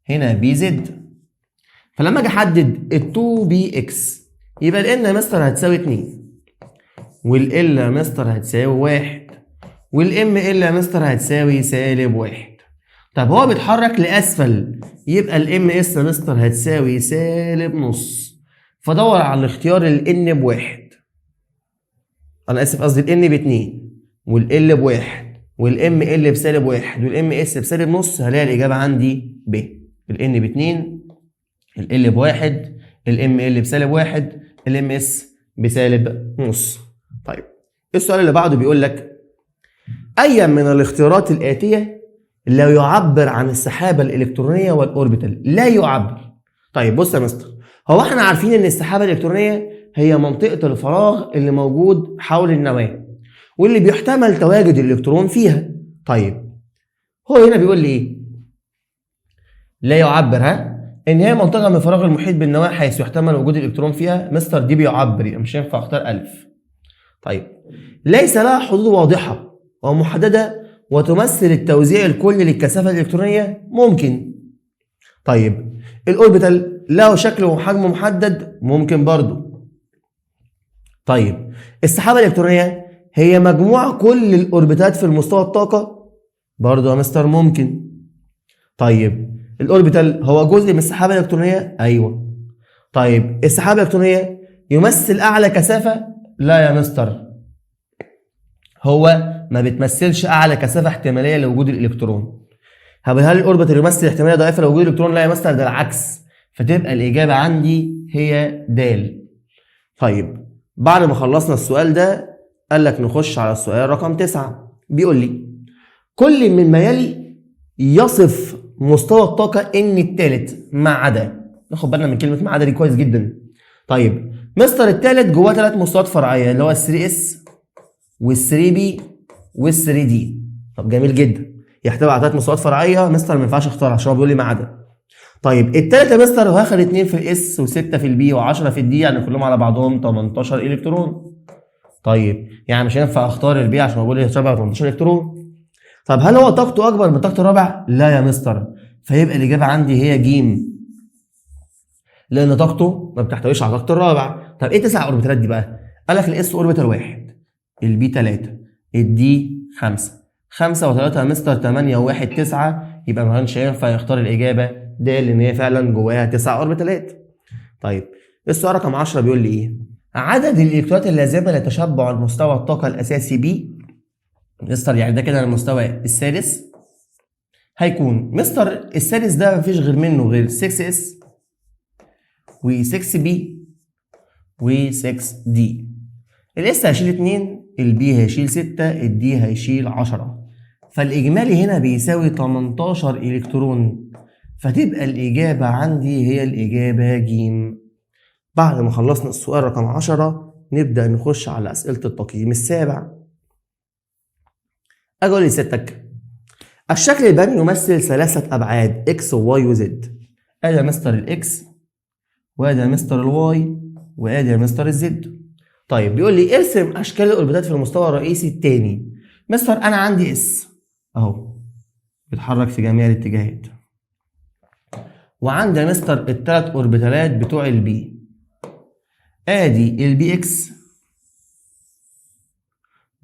هنا بي زد. فلما اجي احدد ال 2 بي اكس يبقى ال ان يا مستر هتساوي 2، والال يا مستر هتساوي 1، والام ال يا مستر هتساوي -1. طب هو بيتحرك لاسفل يبقى الام اس يا مستر هتساوي -نص. فدور على الاختيار الان ب1، انا اسف قصدي الان ب2 والال ب1 والام ال ب-1 والام اس ب-نص، هلاقي الاجابه عندي ب. الان ب2، ال ب1، الام ال ب-1، الام اس ب-نص. طيب السؤال اللي بعده بيقول لك اي من الاختيارات الاتيه لا يعبر عن السحابه الالكترونيه والاوربيتال؟ لا يعبر. طيب بص يا مستر، هو احنا عارفين ان السحابه الالكترونيه هي منطقه الفراغ اللي موجود حول النواه واللي بيحتمل تواجد الالكترون فيها. طيب هو هنا بيقول لي ايه؟ لا يعبر، ان هي منطقه من الفراغ المحيط بالنواه حيث يحتمل وجود الالكترون فيها. مستر دي بيعبر، يبقى مش هينفع اختار الف. طيب ليس لها حدود واضحه ومحدده وتمثل التوزيع الكلي للكثافه الالكترونيه؟ ممكن. طيب الاوربيتال له شكل وحجم محدد؟ ممكن برضو. طيب السحابه الالكترونيه هي مجموع كل الاوربيتات في المستوى الطاقه؟ برضو يا مستر ممكن. طيب الاوربيتال هو جزء من السحابه الالكترونيه؟ ايوه. طيب السحابه الالكترونيه يمثل اعلى كثافه؟ لا يا مستر، هو ما بتمثلش اعلى كثافه احتماليه لوجود الالكترون. هل الاوربيتال يمثل احتماليه ضعيفه لوجود الالكترون؟ لا يا مستر، ده العكس. فتبقى الاجابه عندي هي د. طيب بعد ما خلصنا السؤال ده قال لك نخش على السؤال رقم 9. بيقول لي كل من ما يلي يصف مستوى الطاقه ان الثالث ما عدا. ناخد بالنا من كلمه ما عدا دي كويس جدا. طيب مستر الثالث جواه 3 مستويات فرعيه اللي هو ال 3 اس وال 3 بي وال 3 دي. طب جميل جدا، يحتوي على 3 مستويات فرعيه. مستر ما ينفعش اختارها عشان هو بيقول لي ما عدا. طيب الثالث يا مستر هاخد 2 في الاس و6 في البي و10 في الدي، يعني كلهم على بعضهم 18 الكترون. طيب يعني مش هينفع اختار البي عشان هو بيقول لي 18 الكترون. طب هل هو طاقته اكبر من طاقه الرابع؟ لا يا مستر، فيبقى الاجابه عندي هي ج، لان طاقته ما بتحتويش على طاقه الرابع. طب ايه 9 اوربيتالات دي بقى؟ قال لك الاس اوربيتال 1، البي 3، الدي 5. 5 و3 يا مستر 8 و1 9، يبقى ما كانش هينفع يختار الاجابه د لان هي فعلا جواها 9 اوربيتالات. طيب السؤال رقم 10 بيقول لي ايه؟ عدد الالكترونات اللازمه لتشبع المستوى الطاقه الاساسي بي. مستر يعني ده كده المستوى السادس هيكون. مستر السادس ده مفيش غير منه غير 6 اس و6 بي و6 دي. الاس هيشيل 2، البي هيشيل 6، الدي هيشيل 10. فالاجمالي هنا بيساوي 18 الكترون. فتبقى الاجابه عندي هي الاجابه ج. بعد ما خلصنا السؤال رقم 10 نبدا نخش على اسئله التقييم السابع. اجي اقول لستك الشكل البني يمثل 3 ابعاد اكس وواي وزد. ادي يا مستر الاكس، وادي يا مستر الواي، وادي يا مستر الزد. طيب بيقول لي ارسم اشكال الاوربيتات في المستوى الرئيسي الثاني. مستر انا عندي اس اهو بيتحرك في جميع الاتجاهات، وعندي يا مستر ال3 اوربيتالات بتوع البي. ادي البي اكس،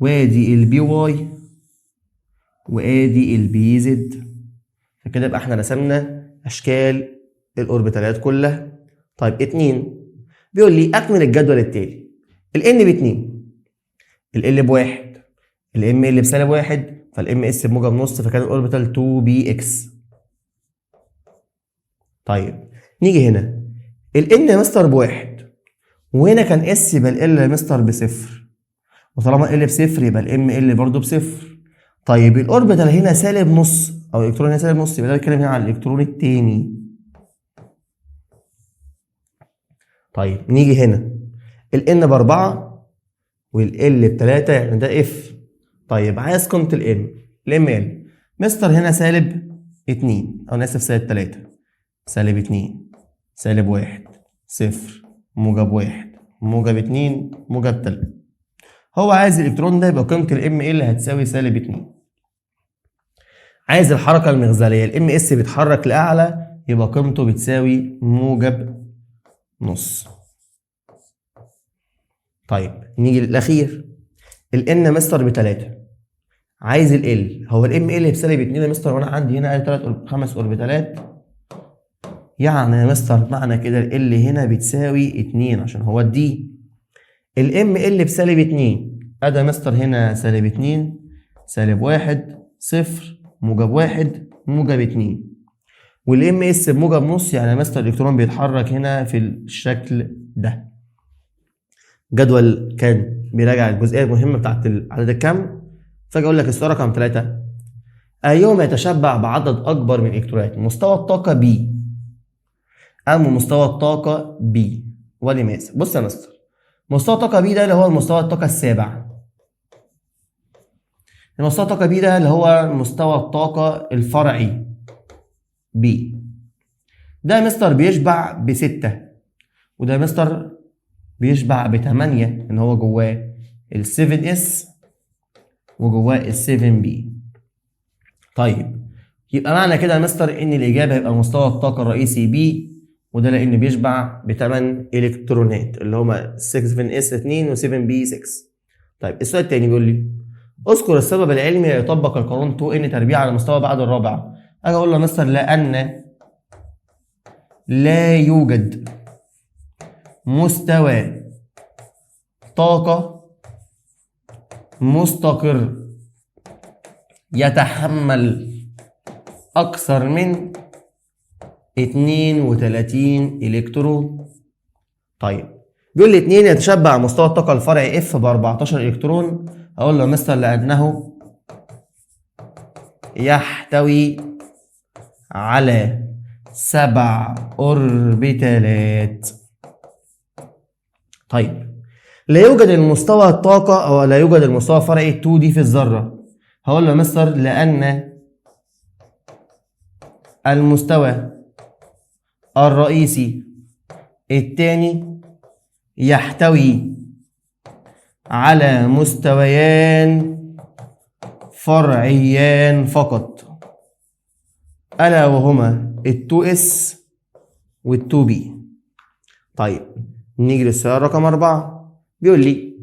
وادي البي واي، وادي البي زد. فكده يبقى احنا رسمنا اشكال الاوربيتالات كلها. طيب 2 بيقول لي اكمل الجدول التالي. الN ب2، ال ب1، الام ال ب-1، فالام اس بموجب نص، فكان الاوربيتال 2 بي اكس. طيب نيجي هنا الN يا مستر ب1، وهنا كان اس يبقى ال يا مستر ب0، وطالما ال ب0 يبقى الام ال برضه ب0. طيب الاوربيتال هنا سالب نص او الالكترون هنا سالب نص، يبقى ده بيتكلم هنا عن الالكترون الثاني. طيب نيجي هنا الN ب4 والL ب3، يعني ده اف. طيب عايز قيمه الN. الام ال. مستر هنا سالب 2 او انا اسف سالب 3 سالب 2 سالب 1 صفر موجب 1 موجب 2 موجب 3. هو عايز الالكترون ده يبقى قيمه الام ال هتساوي سالب 2. عايز الحركه المغزليه الام اس بيتحرك لاعلى يبقى قيمته بتساوي موجب نص. طيب نيجي للاخير الان مستر ب3 عايز ال هو الام ال بسالب 2 يا مستر وانا عندي هنا 5 اوربيتالات يعني يا مستر معنى كده ال هنا بتساوي 2 عشان هو الدي. الام ال بسالب 2 ادي مستر هنا سالب 2 سالب 1 صفر موجب 1 موجب 2 والام اس بموجب نص يعني مستر الالكترون بيتحرك هنا في الشكل ده. جدول كان بيراجع الجزئيه المهمه بتاعت عدد الكم. فاجي اقول لك السؤال رقم 3 ايهما يتشبع بعدد اكبر من الالكترونات مستوى الطاقه بي اما مستوى الطاقه بي ولماذا؟ بص يا مستر مستوى الطاقه بي ده اللي هو مستوى الطاقه السابع. مستوى الطاقه بي ده اللي هو مستوى الطاقه الفرعي بي. ده مستر بيشبع ب6 وده مستر بيشبع ب8 ان هو جواه ال7s وجواه ال7b. طيب يبقى معنى كده يا مستر ان الاجابه هيبقى مستوى الطاقه الرئيسي بي وده لان بيشبع ب8 الكترونات اللي هما 7s2 و7b6. طيب السؤال الثاني بيقول لي اذكر السبب العلمي يطبق القانون 2n تربيع على مستوى بعد الرابع. اجي اقول له يا مستر لان لا يوجد مستوى طاقة مستقر يتحمل أكثر من 32 إلكترون. طيب بيقول لي 2 يتشبع مستوى الطاقة الفرعي F ب 14 إلكترون. أقول له يا مستر لأنه يحتوي على 7 أوربيتالات. طيب لا يوجد المستوى الطاقة أو لا يوجد المستوى الفرعي 2 دي في الذرة. هقول له يا مستر لأن المستوى الرئيسي الثاني يحتوي على مستويان فرعيان فقط ألا وهما ال2s وال2b. طيب نيجي للسؤال رقم 4 بيقول لي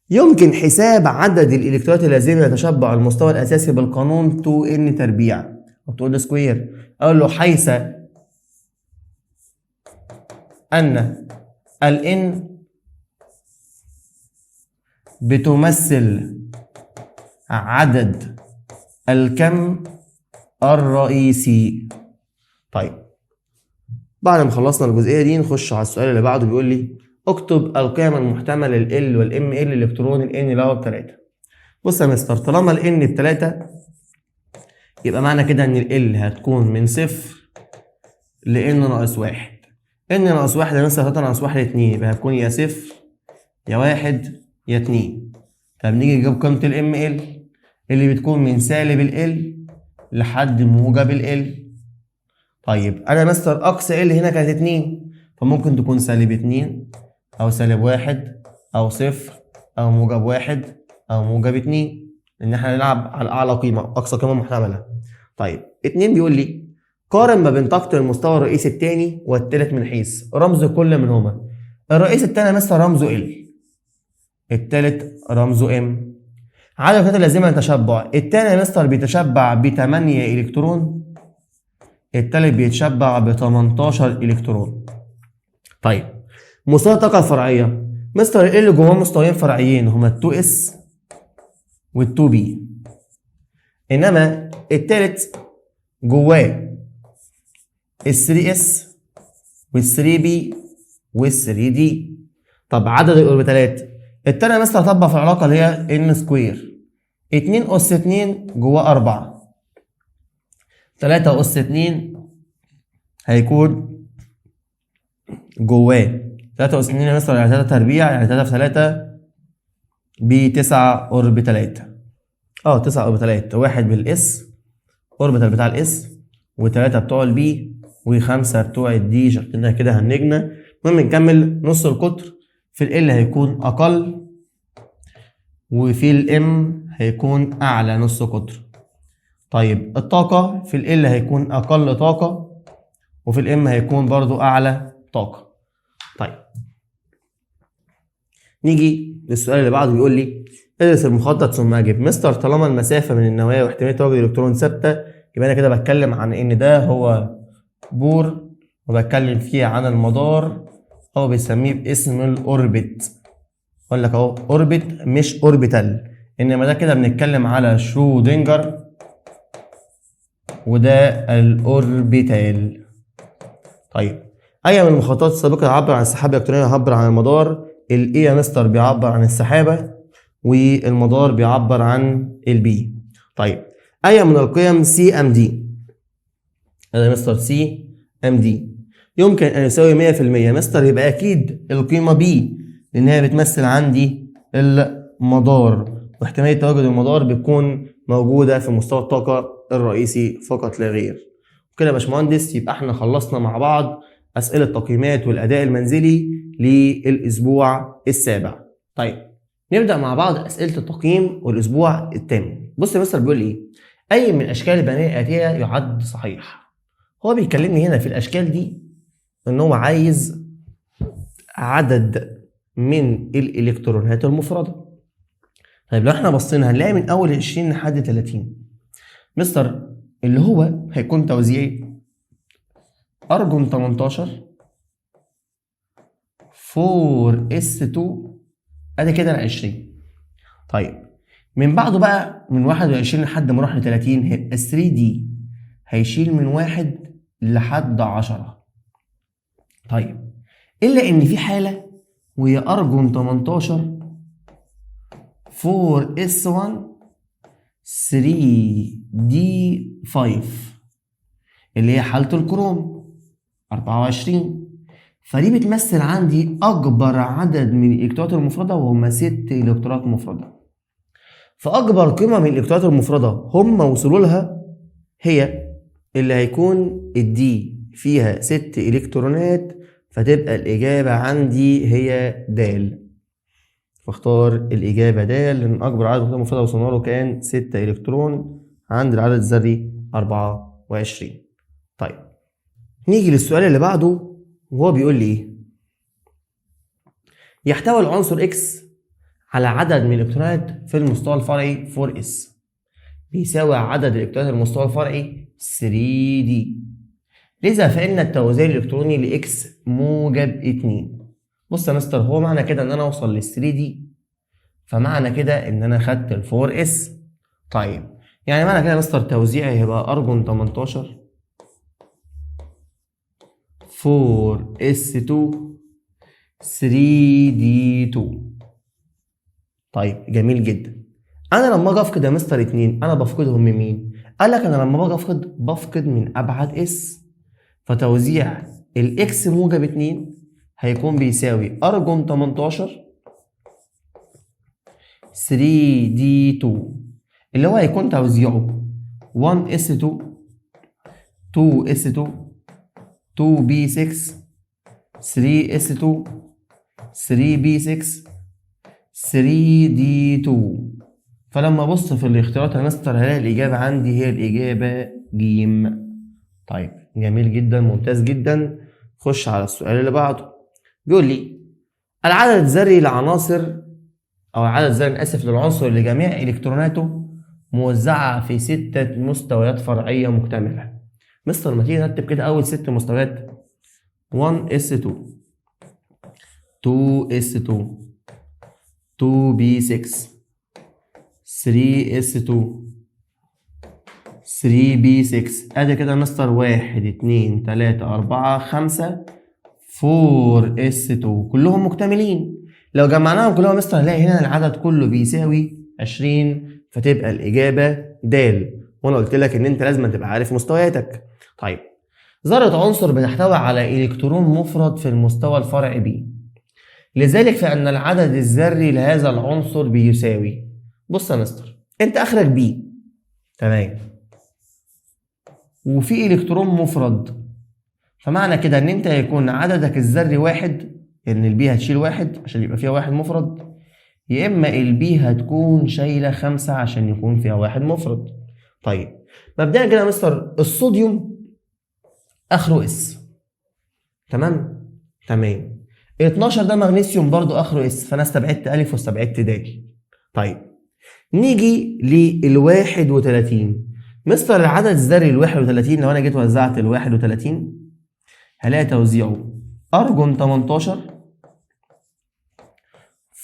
يمكن حساب عدد الإلكترونات اللازمة يتشبع المستوى الأساسي بالقانون 2n تربيع أو 2n سكوير. أقول له حيث أن ال n بتمثل عدد الكم الرئيسي. طيب بعد ما خلصنا الجزئية دي نخش على السؤال اللي بعده. بيقول لي اكتب القيم المحتملة لل والام ال الالكترون ال n اللي هو ب3. بص يا مستر طالما ال n ب3 يبقى معنى كده ان ال هتكون من 0 ل n ناقص 1. n ناقص 1 يا مستر 3 ناقص 1 2 يبقى هتكون يا 0 يا 1 يا 2. طب نيجي نجيب قيمة الام ال اللي بتكون من سالب ال لحد موجب ال. طيب انا مستر اقصى ال هنا كانت 2 فممكن تكون سالب 2 او سالب 1 او 0 او موجب 1 او موجب 2 لان احنا هنلعب على اعلى قيمه اقصى قيمه محتمله. طيب 2 بيقول لي قارن ما بين طاقه المستوى الرئيسي الثاني والثالث من حيث رمز كل منهما. الرئيسي الثاني مستر رمزه ال الثالث رمزه ام. عدد الإلكترونات اللازمه للتشبع الثاني يا مستر بيتشبع ب8 الكترون الثالث بيتشبع ب18 الكترون. طيب مستوى الطاقه الفرعيه مستر ال جواه مستويين فرعيين هما ال2s وال2b انما الثالث جواه ال3s وال3b وال3d. طب عدد الاوربيتالات التانية يا مستر هطبق في العلاقه اللي هي n سكوير 2 أس 2 جواه 4 3 أس 2 هيكون جواه 3 أس 2 يا مستر يعني 3 تربيع يعني 3 في 3 ب9 اوربيتالات. 9 اوربيتالات، 1 بالاس اوربيتال بتاع الاس، و3 بتوع البي، و5 بتوع الدي. شكلنا كده هنجنا. المهم نكمل. نص القطر في ال هيكون اقل، وفي الام هيكون اعلى نص قطر. طيب الطاقة في ال هيكون اقل طاقة، وفي الام هيكون برضو اعلى طاقة. طيب نيجي للسؤال اللي بعده. بيقول لي ادرس المخطط ثم اجب. مستر طالما المسافة من النواة واحتمالية تواجد الالكترون ثابتة، يبقى انا كده بتكلم عن ان ده هو بور، وبتكلم فيه عن المدار، او بيسميه باسم الاوربت. اقول لك اهو اوربت مش اوربيتال، انما ده كده بنتكلم على شرودنجر، وده الاوربيتال. طيب اي من المخططات السابقه يعبر عن السحابه الالكترونيه يعبر عن المدار؟ الاي يا مستر بيعبر عن السحابه، والمدار بيعبر عن البي. طيب اي من القيم سي ام دي؟ هذا يا مستر سي ام دي يمكن ان يساوي 100%. مستر يبقى اكيد القيمه بي، لان هي بتمثل عندي المدار، واحتماليه تواجد المدار بتكون موجوده في مستوى الطاقه الرئيسي فقط لا غير. كده يا باشمهندس يبقى احنا خلصنا مع بعض اسئله التقييمات والاداء المنزلي للاسبوع السابع. طيب نبدا مع بعض اسئله التقييم والاسبوع الثامن. بص يا مستر بيقول لي اي من الاشكال البيانيه الاتيه يعد صحيح؟ هو بيكلمني هنا في الاشكال دي ان هو عايز عدد من الالكترونات المفرده. طيب لو احنا بصينا هنلاقي من اول 20 لحد 30. مستر اللي هو هيكون توزيعي ارجون 18 4s2 ادي كده ال 20. طيب من بعده بقى من 21 لحد ما اروح ل 30 هيبقى 3d هيشيل من 1 لحد 10. طيب الا ان في حاله وهي ارجون 18 4s1 3d5 اللي هي حاله الكروم 24. فدي بتمثل عندي اكبر عدد من الالكترونات المفرده، وهم 6 الكترونات مفرده. فاكبر قيمه من الالكترونات المفرده هم وصلوا لها هي اللي هيكون الدي فيها 6 الكترونات، فتبقى الاجابه عندي هي د. فاختار الاجابه د لان اكبر عدد الالكترونات المفرده وصلنا له كان 6 الكترون عند العدد الذري 24. طيب نيجي للسؤال اللي بعده وهو بيقول لي ايه؟ يحتوي العنصر اكس على عدد من الالكترونات في المستوى الفرعي 4s بيساوي عدد الالكترونات المستوى الفرعي 3d، لذا فإن التوزيع الإلكتروني لإكس موجب 2. بص يا مستر هو معنى كده إن أنا أوصل لل 3d، فمعنى كده إن أنا خدت ال 4s. طيب يعني معنى كده يا مستر توزيعي هيبقى أرجون 18 4s2 3d2. طيب جميل جدا. انا لما اجي افقد يا مستر 2 انا بفقدهم من مين؟ قال لك انا لما باجي بفقد من ابعد اس، فتوزيع الاكس موجب 2 هيكون بيساوي ارجون 18 3d2 اللي هو هيكون توزيعه 1s2 2s2 2b6 3s2 3b6 3d2. فلما ابص في الاختيارات يا مستر هلاقي الاجابه عندي هي الاجابه ج. طيب جميل جدا ممتاز جدا. خش على السؤال اللي بعده. بيقول لي العدد الذري لعناصر او العدد الذري اسف للعنصر اللي جميع الكتروناته موزعه في 6 مستويات فرعيه مكتمله. مستر ما تيجي نرتب كده اول 6 مستويات 1s2 2s2 2b6 3s2 3b6 ادي كده مستر 1 2 3 4 5 4s2 كلهم مكتملين. لو جمعناهم كلهم مستر هنلاقي هنا العدد كله بيساوي 20، فتبقى الاجابه د. وانا قلت لك ان انت لازم تبقى عارف مستوياتك. طيب ذره عنصر بتحتوي على الكترون مفرد في المستوى الفرعي ب، لذلك فان العدد الذري لهذا العنصر بيساوي. بص يا مستر انت اخرك بي، تمام، وفي الكترون مفرد، فمعنى كده ان انت هيكون عددك الذري واحد، ان البي هتشيل واحد عشان يبقى فيها واحد مفرد، يا اما البي هتكون شايله 5 عشان يكون فيها واحد مفرد. طيب مبدئيا كده يا مستر الصوديوم اخره اس، تمام؟ تمام. 12 ده مغنيسيوم برضو اخره اس، فانا استبعدت الف واستبعدت د. طيب نيجي لل 31. مستر العدد الذري ال 31 لو انا جيت وزعت ال 31 هلاقي توزيعه ارجون 18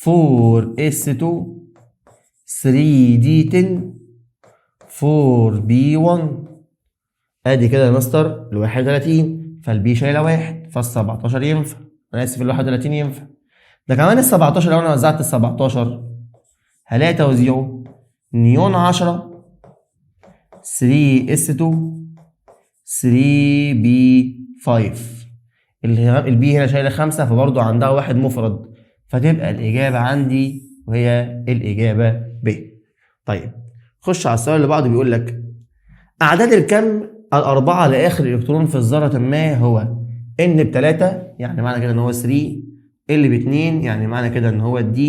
4s2 3d10 4b1. ادي كده يا مستر ال 31، فالبي شايله واحد، فال 17 ينفع، انا اسف ال 31 ينفع. ده كمان ال 17 لو انا وزعت ال 17 هلاقي توزيعه نيون 10 3s2 3b5. البي هنا شايله 5 فبرضه عندها واحد مفرد، فتبقى الإجابة عندي وهي الإجابة ب. طيب خش على السؤال اللي بعده، بيقول لك أعداد الكم الأربعة لآخر إلكترون في الذرة ما هو N ب3 يعني معنى كده إن هو 3، L ب2 يعني معنى كده إن هو D،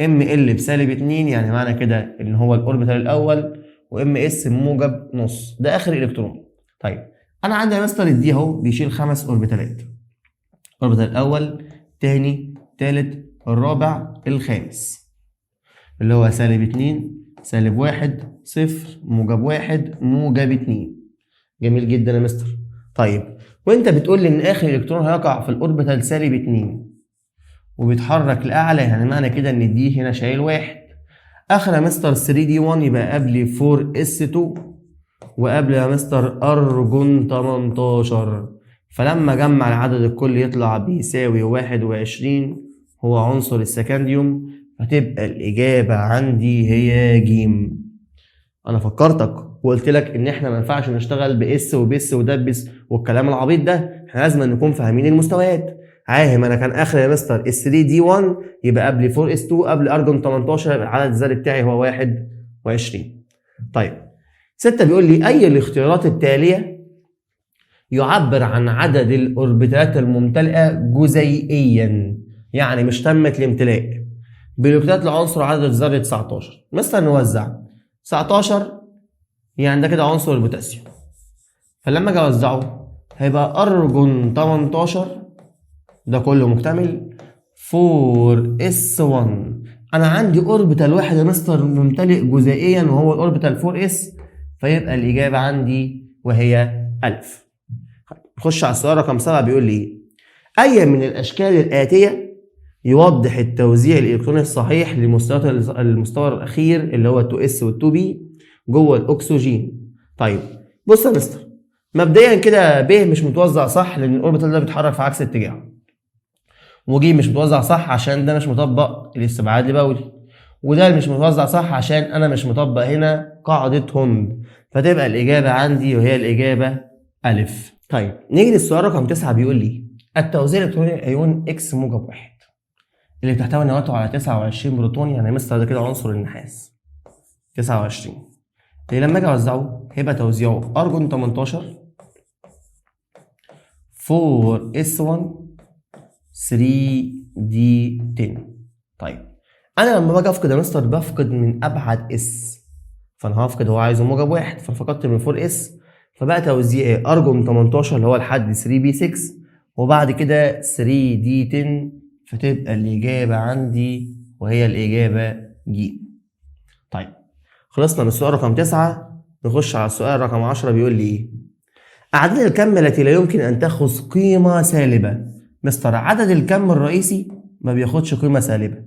ML بسالب 2 يعني معنى كده إن هو الأوربيتال الأول، وMS بموجب نص، ده آخر إلكترون. طيب أنا عندي يا مستر الدي أهو بيشيل 5 أوربيتالات، الأوربيتال الأول، تاني، تالت، الرابع، الخامس، اللي هو سالب 2 سالب 1 0 موجب 1 موجب 2. جميل جدا يا مستر. طيب وانت بتقول لي ان اخر الكترون هيقع في الاوربيتال سالب 2 وبيتحرك لاعلى، يعني معنى كده ان دي هنا شايل 1. اخر يا مستر 3d1 يبقى قبل 4s2 وقبل يا مستر ارجون 18، فلما جمع العدد الكلي يطلع بيساوي 21، هو عنصر السكنديوم، فتبقى الإجابة عندي هي جيم. أنا فكرتك وقلت لك إن إحنا ما ينفعش نشتغل بإس وبس ودبس والكلام العبيط ده، إحنا لازم نكون فاهمين المستويات. عاهم أنا كان آخر يا مستر ال 3d1 يبقى قبل 4s2 قبل أرجون 18 يبقى العدد الذري بتاعي هو 21. طيب 6 بيقول لي أي الاختيارات التالية يعبر عن عدد الأوربيتالات الممتلئة جزيئيا، يعني مش تمت الامتلاء، بإلكترونات العنصر عدد الذري 19. مثلا نوزع 19 يعني ده كده عنصر البوتاسيوم، فلما اجي اوزعه هيبقى ارجون 18 ده كله مكتمل 4s1. انا عندي اوربيتال واحد يا مستر ممتلئ جزيئيا وهو الاوربيتال 4s، فيبقى الاجابه عندي وهي 1000. نخش على السؤال رقم 7 بيقول لي اي من الاشكال الاتيه يوضح التوزيع الالكتروني الصحيح لمستويات المستوى الاخير اللي هو 2s وال 2b جوه الاكسجين. طيب بص يا مستر، مبدئيا كده ب مش متوزع صح لان الاوربيتال ده بيتحرك في عكس اتجاهه، وج مش متوزع صح عشان ده مش مطبق الاستبعاد لبولي، وده مش متوزع صح عشان انا مش مطبق هنا قاعده هوند، فتبقى الاجابه عندي وهي الاجابه الف. طيب نيجي للسؤال رقم 9 بيقول لي التوزيع الالكتروني الايون اكس موجب 1 اللي بتحتوي نواته على 29 بروتون، يعني مثل ده كده عنصر النحاس 29، اللي لما اجي اوزعه هيبقى توزيعه ارجون 18 4s1 3d10. طيب انا لما باجي افقد يا مستر بفقد من ابعد اس، فانا هفقد هو عايزه موجب 1 ففقدت من 4s، فبقى توزيعي ارجون 18 اللي هو لحد 3b6 وبعد كده 3d10، فتبقى الإجابة عندي وهي الإجابة ج. طيب خلصنا من السؤال رقم 9، نخش على السؤال رقم 10 بيقول لي إيه؟ أعداد الكم التي لا يمكن أن تأخذ قيمة سالبة. مستر عدد الكم الرئيسي ما بياخدش قيمة سالبة،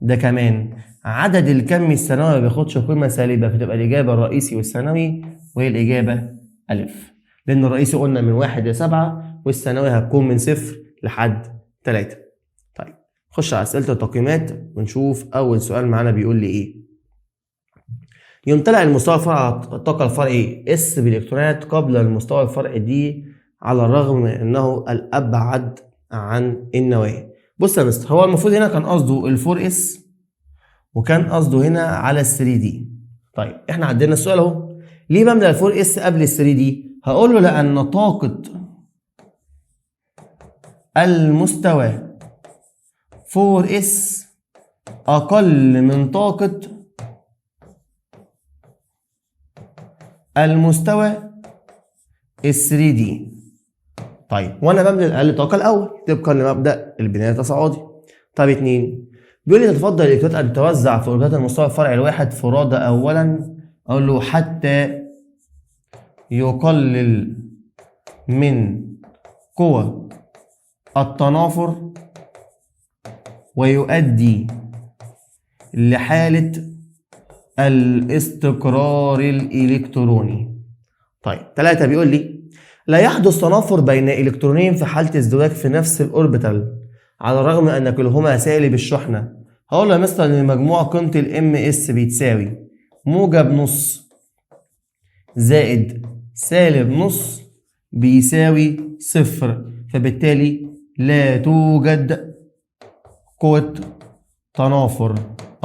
ده كمان عدد الكم الثانوي ما بياخدش قيمة سالبة، فتبقى الإجابة الرئيسي والثانوي وهي الإجابة ألف، لأن الرئيسي قلنا من 1 ل7 والثانوي هتكون من 0 لحد 3. طيب خش على اسئله التقييمات ونشوف اول سؤال معانا بيقول لي ايه. يمتلئ المستوى الفرع الطاقه الفرعي اس بالالكترونات قبل المستوى الفرعي دي على الرغم من انه الابعد عن النواه. بص يا مستر، هو المفروض هنا كان قصده ال4s وكان قصده هنا على ال3d. طيب احنا عندنا السؤال اهو، ليه بملى ال 4 اس قبل ال 3 دي؟ هقول له لان طاقة المستوى 4 اس اقل من طاقة المستوى ال 3 دي. طيب وانا بملى الاقل طاقة الاول طبقا لمبدأ البناء التصاعدي. طيب 2 بيقول لي تتفضل الالكترونات ان توزع في اوربيتات المستوى الفرعي الواحد فرادى اولا. اقول له حتى يقلل من قوى التنافر ويؤدي لحالة الاستقرار الإلكتروني. طيب 3 بيقول لي لا يحدث تنافر بين إلكترونين في حالة ازدواج في نفس الأوربيتال على الرغم من أن كلهما سالب الشحنة. هقول له يا مستر إن مجموع قيمة الام اس بتساوي موجب نص زائد سالب نص بيساوي صفر، فبالتالي لا توجد قوة تنافر،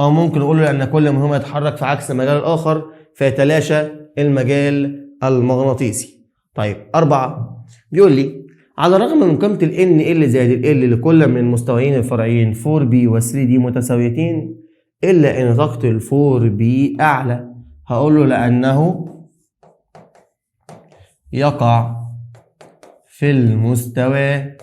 أو ممكن نقول له أن كل منهما يتحرك في عكس المجال الآخر فيتلاشى المجال المغناطيسي. طيب 4 بيقول لي على الرغم من قيمة ال NL زائد ال L لكل من المستويين الفرعيين 4B و 3D متساويتين إلا إن طاقة ال 4B أعلى. هقول له لأنه يقع في المستوى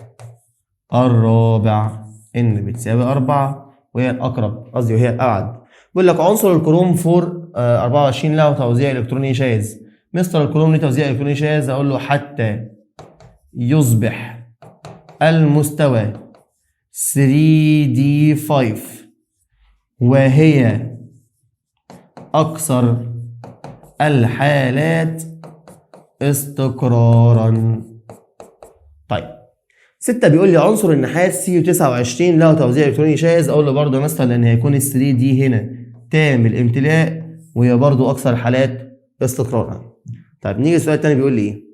الرابع ان بتساوي 4 وهي الاقرب قصدي وهي الابعد. بيقول لك عنصر الكروم 24 له توزيع الكتروني شاذ. مستر الكروم له توزيع الكتروني شاذ. اقول له حتى يصبح المستوى 3D5 وهي اكثر الحالات استقرارا. طيب 6 بيقول لي عنصر النحاس CU29 له توزيع الكتروني شاذ. اقول له برضه مثلا لان هيكون ال 3 دي هنا تام الامتلاء وهي برضه اكثر الحالات استقرارا. طيب نيجي السؤال الثاني بيقول لي ايه؟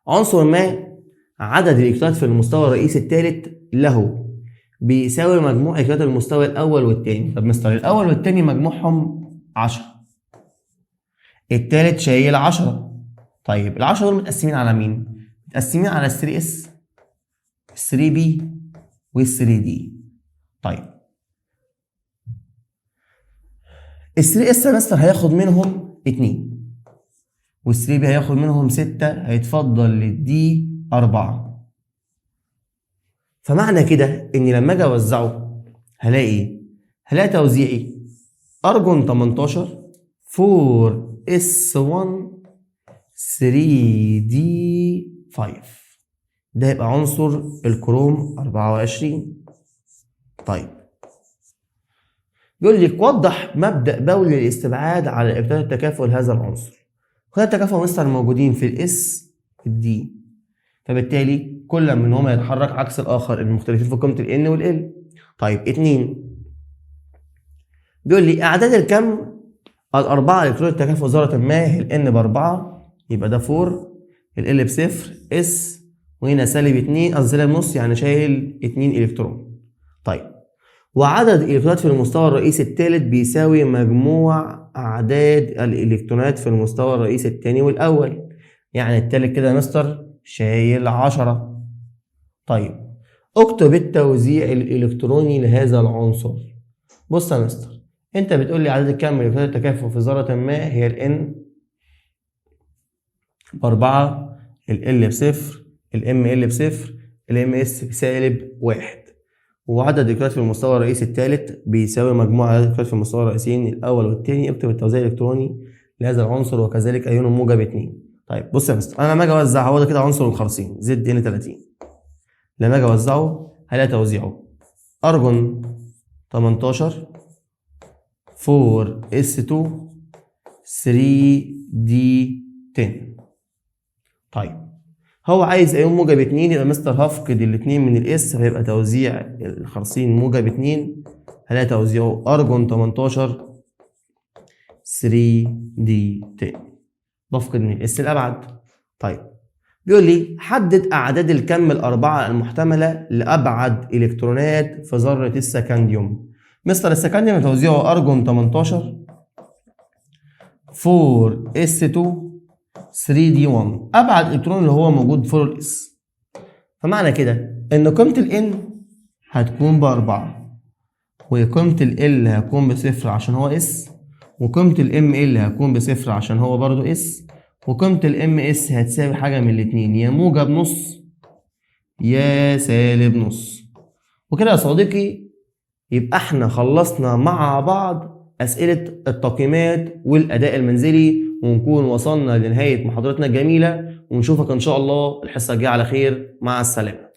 عنصر ما عدد الالكترونات في المستوى الرئيسي الثالث له بيساوي مجموع الكترونات المستوى الاول والثاني. طب مستر الاول والثاني مجموعهم 10، الثالث شايل 10. طيب ال 10 دول متقسمين على مين؟ متقسمين على ال 3S 3B وال 3D. طيب ال 3S مستر هياخد منهم 2 وال 3B هياخد منهم 6، هيتفضل للدي 4. فمعنى كده اني لما اجي اوزعه هلاقي ايه؟ هلاقي توزيعي ارجون 18 4S1 3D5 ده يبقى عنصر الكروم 24. طيب بيقول لك وضح مبدأ بولي الاستبعاد على الالكترونات التكافؤ لهذا العنصر. الالكترونات التكافؤ مستر موجودين في الاس الدي، فبالتالي كل منهما يتحرك عكس الاخر المختلفين في قيمه الان والال. طيب 2 بيقول لي اعداد الكم الاربعه الكترونات التكافؤ ذره ما هي الان ب4 يبقى ده 4 ال بصفر اس وهنا سالب 2 قصدي سالب نص يعني شايل 2 الكترون. طيب وعدد الالكترونات في المستوى الرئيسي الثالث بيساوي مجموع اعداد الالكترونات في المستوى الرئيسي الثاني والاول، يعني الثالث كده يا مستر شايل 10. طيب اكتب التوزيع الالكتروني لهذا العنصر. بص يا مستر انت بتقول لي عدد الكم من الكترونات التكافؤ في ذره ما هي الان ب4 ال بصفر ال بصفر الام اس بسالب 1 وعدد الالكترونات في المستوى الرئيسي الثالث بيساوي مجموع عدد الالكترونات في المستوى الرئيسيين الاول والثاني. اكتب التوزيع الالكتروني لهذا العنصر وكذلك ايون موجب 2. طيب بص يا مستر انا لما اجي اوزع هو ده كده عنصر الخرسين زد ان 30 لما اجي اوزعه هلاقي توزيعه ارجون 18 4s2 3d10. طيب هو عايز ايون موجب 2 يبقى مستر هفقد الاثنين من الاس فيبقى توزيع الخرسين موجب 2 هلاقي توزيعه ارجون 18 3d10 بفقد من الاس الابعد. طيب بيقول لي حدد اعداد الكم الاربعه المحتمله لابعد الكترونات في ذره السكنديوم. مستر السكنديوم توزيعه ارجون 18 4s2 3d1. ابعد الكترون اللي هو موجود فوق الاس. فمعنى كده ان قيمه الN هتكون ب4، وقيمه ال هتكون بصفر عشان هو اس، وقيمه الML هتكون بصفر عشان هو برضو اس، وقيمه الMS هتساوي حاجه من الاتنين، يا موجب نص يا سالب نص. وكده يا صديقي يبقى احنا خلصنا مع بعض أسئلة التقييمات والأداء المنزلي، ونكون وصلنا لنهاية محاضرتنا الجميلة، ونشوفك إن شاء الله الحصة الجاية على خير. مع السلامة.